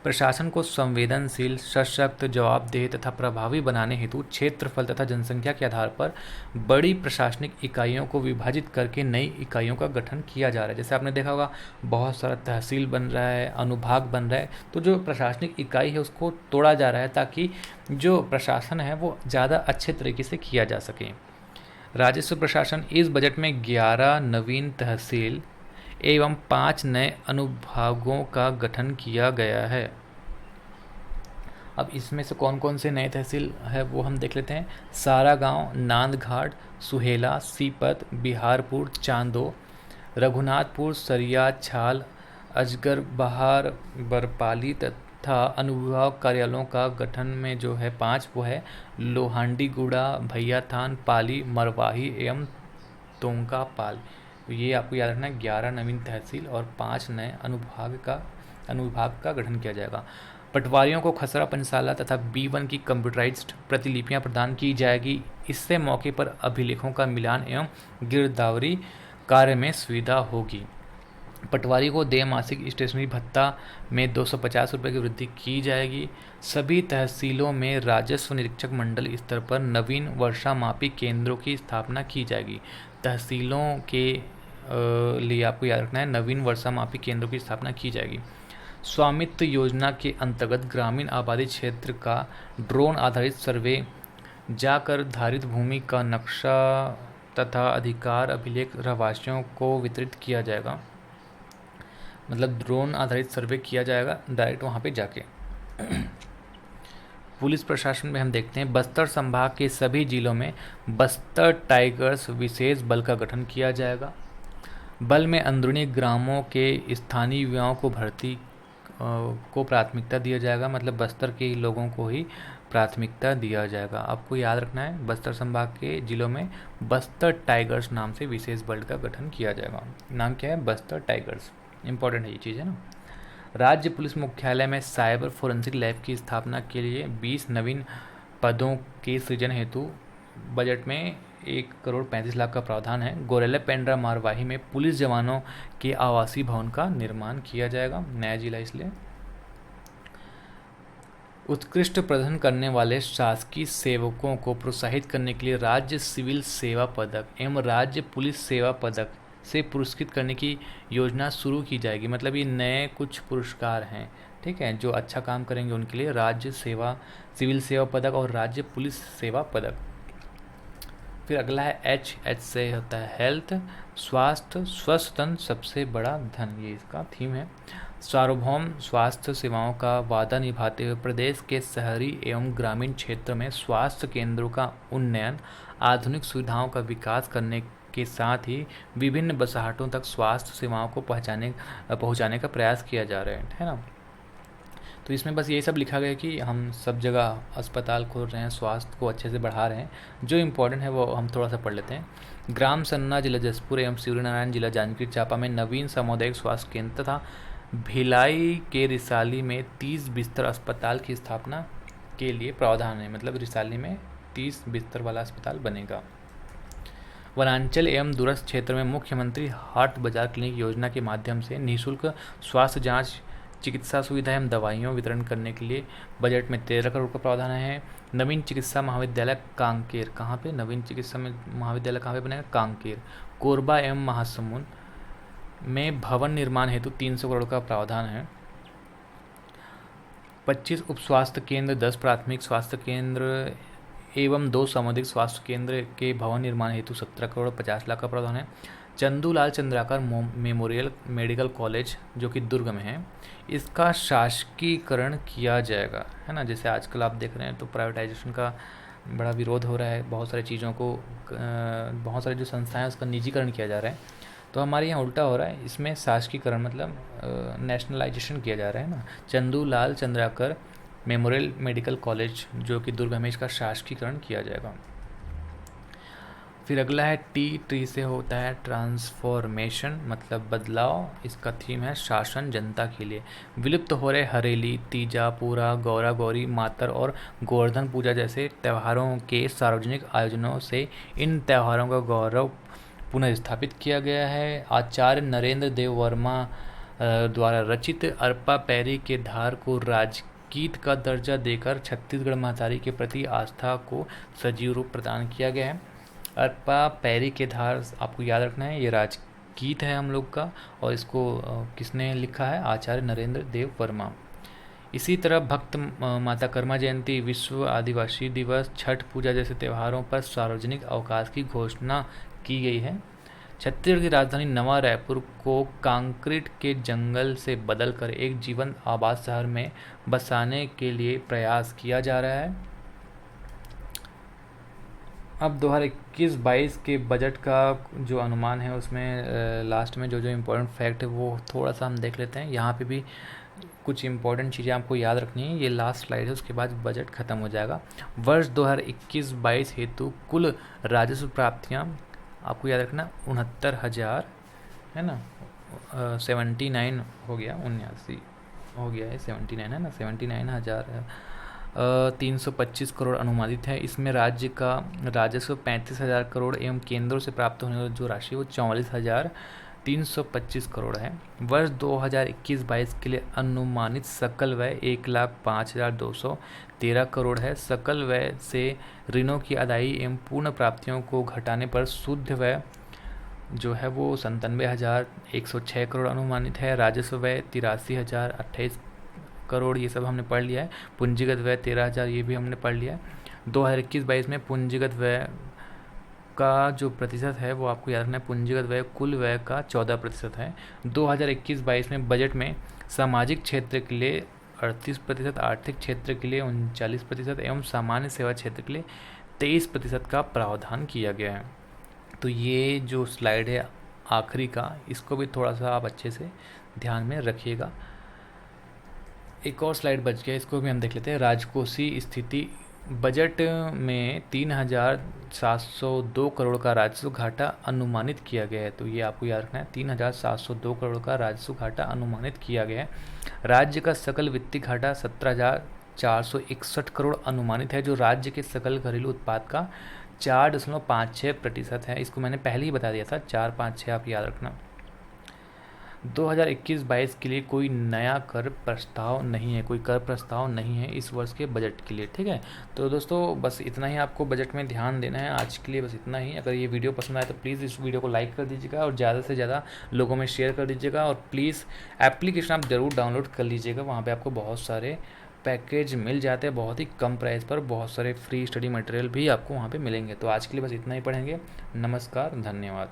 प्रशासन को संवेदनशील, सशक्त, जवाबदेह तथा प्रभावी बनाने हेतु क्षेत्रफल तथा जनसंख्या के आधार पर बड़ी प्रशासनिक इकाइयों को विभाजित करके नई इकाइयों का गठन किया जा रहा है। जैसे आपने देखा होगा बहुत सारा तहसील बन रहा है, अनुभाग बन रहा है, तो जो प्रशासनिक इकाई है उसको तोड़ा जा रहा है ताकि जो प्रशासन है वो ज़्यादा अच्छे तरीके से किया जा सके। राजस्व प्रशासन, इस बजट में 11 नवीन तहसील एवं 5 नए अनुभागों का गठन किया गया है। अब इसमें से कौन कौन से नए तहसील है वो हम देख लेते हैं। सारागांव, नांदघाट, सुहेला, सीपत, बिहारपुर, चांदो, रघुनाथपुर, सरिया, छाल, अजगर बहार, बरपाली तथा अनुभाग कार्यालयों का गठन में जो है 5 वो है लोहांडीगुड़ा, भैयाथान, पाली, मरवाही एवं तोंकापाल। तो ये आपको याद रखना है, 11 नवीन तहसील और 5 नए अनुविभाग का गठन किया जाएगा। पटवारियों को खसरा, पंचशाला तथा B1 की कंप्यूटराइज्ड प्रतिलिपियां प्रदान की जाएगी। इससे मौके पर अभिलेखों का मिलान एवं गिरदावरी कार्य में सुविधा होगी। पटवारी को देय मासिक स्टेशनरी भत्ता में 250 रुपये की वृद्धि की जाएगी। सभी तहसीलों में राजस्व निरीक्षक मंडल स्तर पर नवीन वर्षामापी केंद्रों की स्थापना की जाएगी। तहसीलों के लिए आपको याद रखना है, नवीन वर्षामापी केंद्रों की स्थापना की जाएगी। स्वामित्व योजना के अंतर्गत ग्रामीण आबादी क्षेत्र का ड्रोन आधारित सर्वे जाकर धारित भूमि का नक्शा तथा अधिकार अभिलेख रहवासियों को वितरित किया जाएगा। मतलब ड्रोन आधारित सर्वे किया जाएगा डायरेक्ट वहाँ पे जाके। पुलिस प्रशासन में हम देखते हैं, बस्तर संभाग के सभी जिलों में बस्तर टाइगर्स विशेष बल का गठन किया जाएगा। बल में अंदरूनी ग्रामों के स्थानीय युवाओं को भर्ती को प्राथमिकता दिया जाएगा। मतलब बस्तर के लोगों को ही प्राथमिकता दिया जाएगा। आपको याद रखना है, बस्तर संभाग के जिलों में बस्तर टाइगर्स नाम से विशेष बल का गठन किया जाएगा। नाम क्या है? बस्तर टाइगर्स। इंपॉर्टेंट है ये चीज़, है ना। राज्य पुलिस मुख्यालय में साइबर फोरेंसिक लैब की स्थापना के लिए 20 नवीन पदों के सृजन हेतु बजट में 1,35,00,000 का प्रावधान है। गोरेला पेंड्रा मारवाही में पुलिस जवानों के आवासीय भवन का निर्माण किया जाएगा, नया जिला इसलिए। उत्कृष्ट प्रदर्शन करने वाले शासकीय सेवकों को प्रोत्साहित करने के लिए राज्य सिविल सेवा पदक एवं राज्य पुलिस सेवा पदक से पुरस्कृत करने की योजना शुरू की जाएगी। मतलब ये नए कुछ पुरस्कार हैं, ठीक है, जो अच्छा काम करेंगे उनके लिए राज्य सिविल सेवा पदक और राज्य पुलिस सेवा पदक। फिर अगला है एच से होता है हेल्थ, स्वास्थ्य, स्वस्थ तन सबसे बड़ा धन, ये इसका थीम है। सार्वभौम स्वास्थ्य सेवाओं का वादा निभाते हुए प्रदेश के शहरी एवं ग्रामीण क्षेत्र में स्वास्थ्य केंद्रों का उन्नयन, आधुनिक सुविधाओं का विकास करने के साथ ही विभिन्न बसाहटों तक स्वास्थ्य सेवाओं को पहुंचाने का प्रयास किया जा रहा है ना। तो इसमें बस यही सब लिखा गया कि हम सब जगह अस्पताल खोल रहे हैं, स्वास्थ्य को अच्छे से बढ़ा रहे हैं। जो इम्पोर्टेंट है वो हम थोड़ा सा पढ़ लेते हैं। ग्राम सन्ना जिला जसपुर एवं सूर्यनारायण जिला जांजगीर चांपा में नवीन सामुदायिक स्वास्थ्य केंद्र तथा भिलाई के रिसाली में 30 बिस्तर अस्पताल की स्थापना के लिए प्रावधान है। मतलब रिसाली में 30 बिस्तर वाला अस्पताल बनेगा। वनांचल एवं दूरस्थ क्षेत्र में मुख्यमंत्री हाट बाजार क्लिनिक योजना के माध्यम से निःशुल्क स्वास्थ्य जांच, चिकित्सा सुविधा एवं दवाइयों वितरण करने के लिए बजट में 13 करोड़ का प्रावधान है। नवीन चिकित्सा महाविद्यालय कांकेर, कहाँ पे नवीन चिकित्सा महाविद्यालय कहाँ पे बनेगा? कांकेर। कोरबा एवं महासमुंद में भवन निर्माण हेतु 300 करोड़ का प्रावधान है। 25 उप स्वास्थ्य केंद्र, 10 प्राथमिक स्वास्थ्य केंद्र एवं 2 सामुदायिक स्वास्थ्य केंद्र के भवन निर्माण हेतु 17,50,00,000 का प्रावधान है। Chandulal Chandrakar memorial medical college जो कि दुर्ग में है, इसका शासकीकरण किया जाएगा, है ना। जैसे आजकल आप देख रहे हैं तो प्राइवेटाइजेशन का बड़ा विरोध हो रहा है, बहुत सारी चीज़ों को बहुत सारी जो संस्थाएं उसका निजीकरण किया जा रहा है। तो हमारे यहाँ उल्टा हो रहा है, इसमें शासकीकरण मतलब नेशनलाइजेशन किया जा रहा है ना। Chandulal Chandrakar memorial medical college जो कि दुर्ग में, इसका शासकीकरण किया जाएगा। फिर अगला है ट्री से होता है ट्रांसफॉर्मेशन, मतलब बदलाव। इसका थीम है शासन जनता के लिए। विलुप्त हो रहे हरेली, तीजा, पूरा, गौरा गौरी, मातर और गोवर्धन पूजा जैसे त्योहारों के सार्वजनिक आयोजनों से इन त्योहारों का गौरव पुनर्स्थापित किया गया है। आचार्य नरेंद्र देव वर्मा द्वारा रचित अरपा पैरी के धार को राजगीत का दर्जा देकर छत्तीसगढ़ महतारी के प्रति आस्था को सजीव रूप प्रदान किया गया है। अरपा पैरी के धार आपको याद रखना है, ये राजगीत है हम लोग का, और इसको किसने लिखा है? आचार्य नरेंद्र देव वर्मा। इसी तरह भक्त माता कर्मा जयंती, विश्व आदिवासी दिवस, छठ पूजा जैसे त्योहारों पर सार्वजनिक अवकाश की घोषणा की गई है। छत्तीसगढ़ की राजधानी नवा रायपुर को कंक्रीट के जंगल से बदलकर एक जीवंत आबाद शहर में बसाने के लिए प्रयास किया जा रहा है। अब 2021-22 के बजट का जो अनुमान है उसमें लास्ट में जो इम्पोर्टेंट फैक्ट है वो थोड़ा सा हम देख लेते हैं। यहाँ पे भी कुछ इम्पोर्टेंट चीज़ें आपको याद रखनी है। ये लास्ट स्लाइड है, उसके बाद बजट खत्म हो जाएगा। वर्ष 2021-22 हेतु कुल राजस्व प्राप्तियाँ आपको याद रखना 69,000 है ना, 79 हो गया, 79 हो गया है, 79 है ना, 79,325 करोड़ अनुमानित है। इसमें राज्य का राजस्व 35,000 करोड़ एवं केंद्रों से प्राप्त होने वाली जो राशि वो 44,325 करोड़ है। वर्ष 2021-22 के लिए अनुमानित सकल व्यय 1,05,213 करोड़ है। सकल व्यय से ऋणों की अदायगी एवं पूर्ण प्राप्तियों को घटाने पर शुद्ध व्यय जो है वो 97,106 करोड़ अनुमानित है। राजस्व व्यय 83,028 करोड़, ये सब हमने पढ़ लिया है। पूंजीगत व्यय 13,000, ये भी हमने पढ़ लिया है। 2021-22 में पूंजीगत व्यय का जो प्रतिशत है वो आपको याद रखना है, पूंजीगत व्यय कुल व्यय का 14% है। 2021-22 में बजट में सामाजिक क्षेत्र के लिए 38%, आर्थिक क्षेत्र के लिए 39% एवं सामान्य सेवा क्षेत्र के लिए 23% का प्रावधान किया गया है। तो ये जो स्लाइड है आखिरी का, इसको भी थोड़ा सा आप अच्छे से ध्यान में रखिएगा। एक और स्लाइड बच गया, इसको भी हम देख लेते हैं। राजकोषीय स्थिति, बजट में 3,702 करोड़ का राजस्व घाटा अनुमानित किया गया है। तो ये आपको याद रखना है, 3,702 करोड़ का राजस्व घाटा अनुमानित किया गया है। राज्य का सकल वित्तीय घाटा 17,461 करोड़ अनुमानित है, जो राज्य के सकल घरेलू उत्पाद का 4.56% है। इसको मैंने पहले ही बता दिया था, 456 आप याद रखना। 2021-22 के लिए कोई नया कर प्रस्ताव नहीं है, कोई कर प्रस्ताव नहीं है इस वर्ष के बजट के लिए, ठीक है। तो दोस्तों बस इतना ही आपको बजट में ध्यान देना है। आज के लिए बस इतना ही। अगर ये वीडियो पसंद आए तो प्लीज़ इस वीडियो को लाइक कर दीजिएगा और ज़्यादा से ज़्यादा लोगों में शेयर कर दीजिएगा। और प्लीज़ एप्लीकेशन आप ज़रूर डाउनलोड कर लीजिएगा, वहाँ पर आपको बहुत सारे पैकेज मिल जाते हैं बहुत ही कम प्राइस पर। बहुत सारे फ्री स्टडी मटेरियल भी आपको वहाँ पे मिलेंगे। तो आज के लिए बस इतना ही पढ़ेंगे। नमस्कार, धन्यवाद।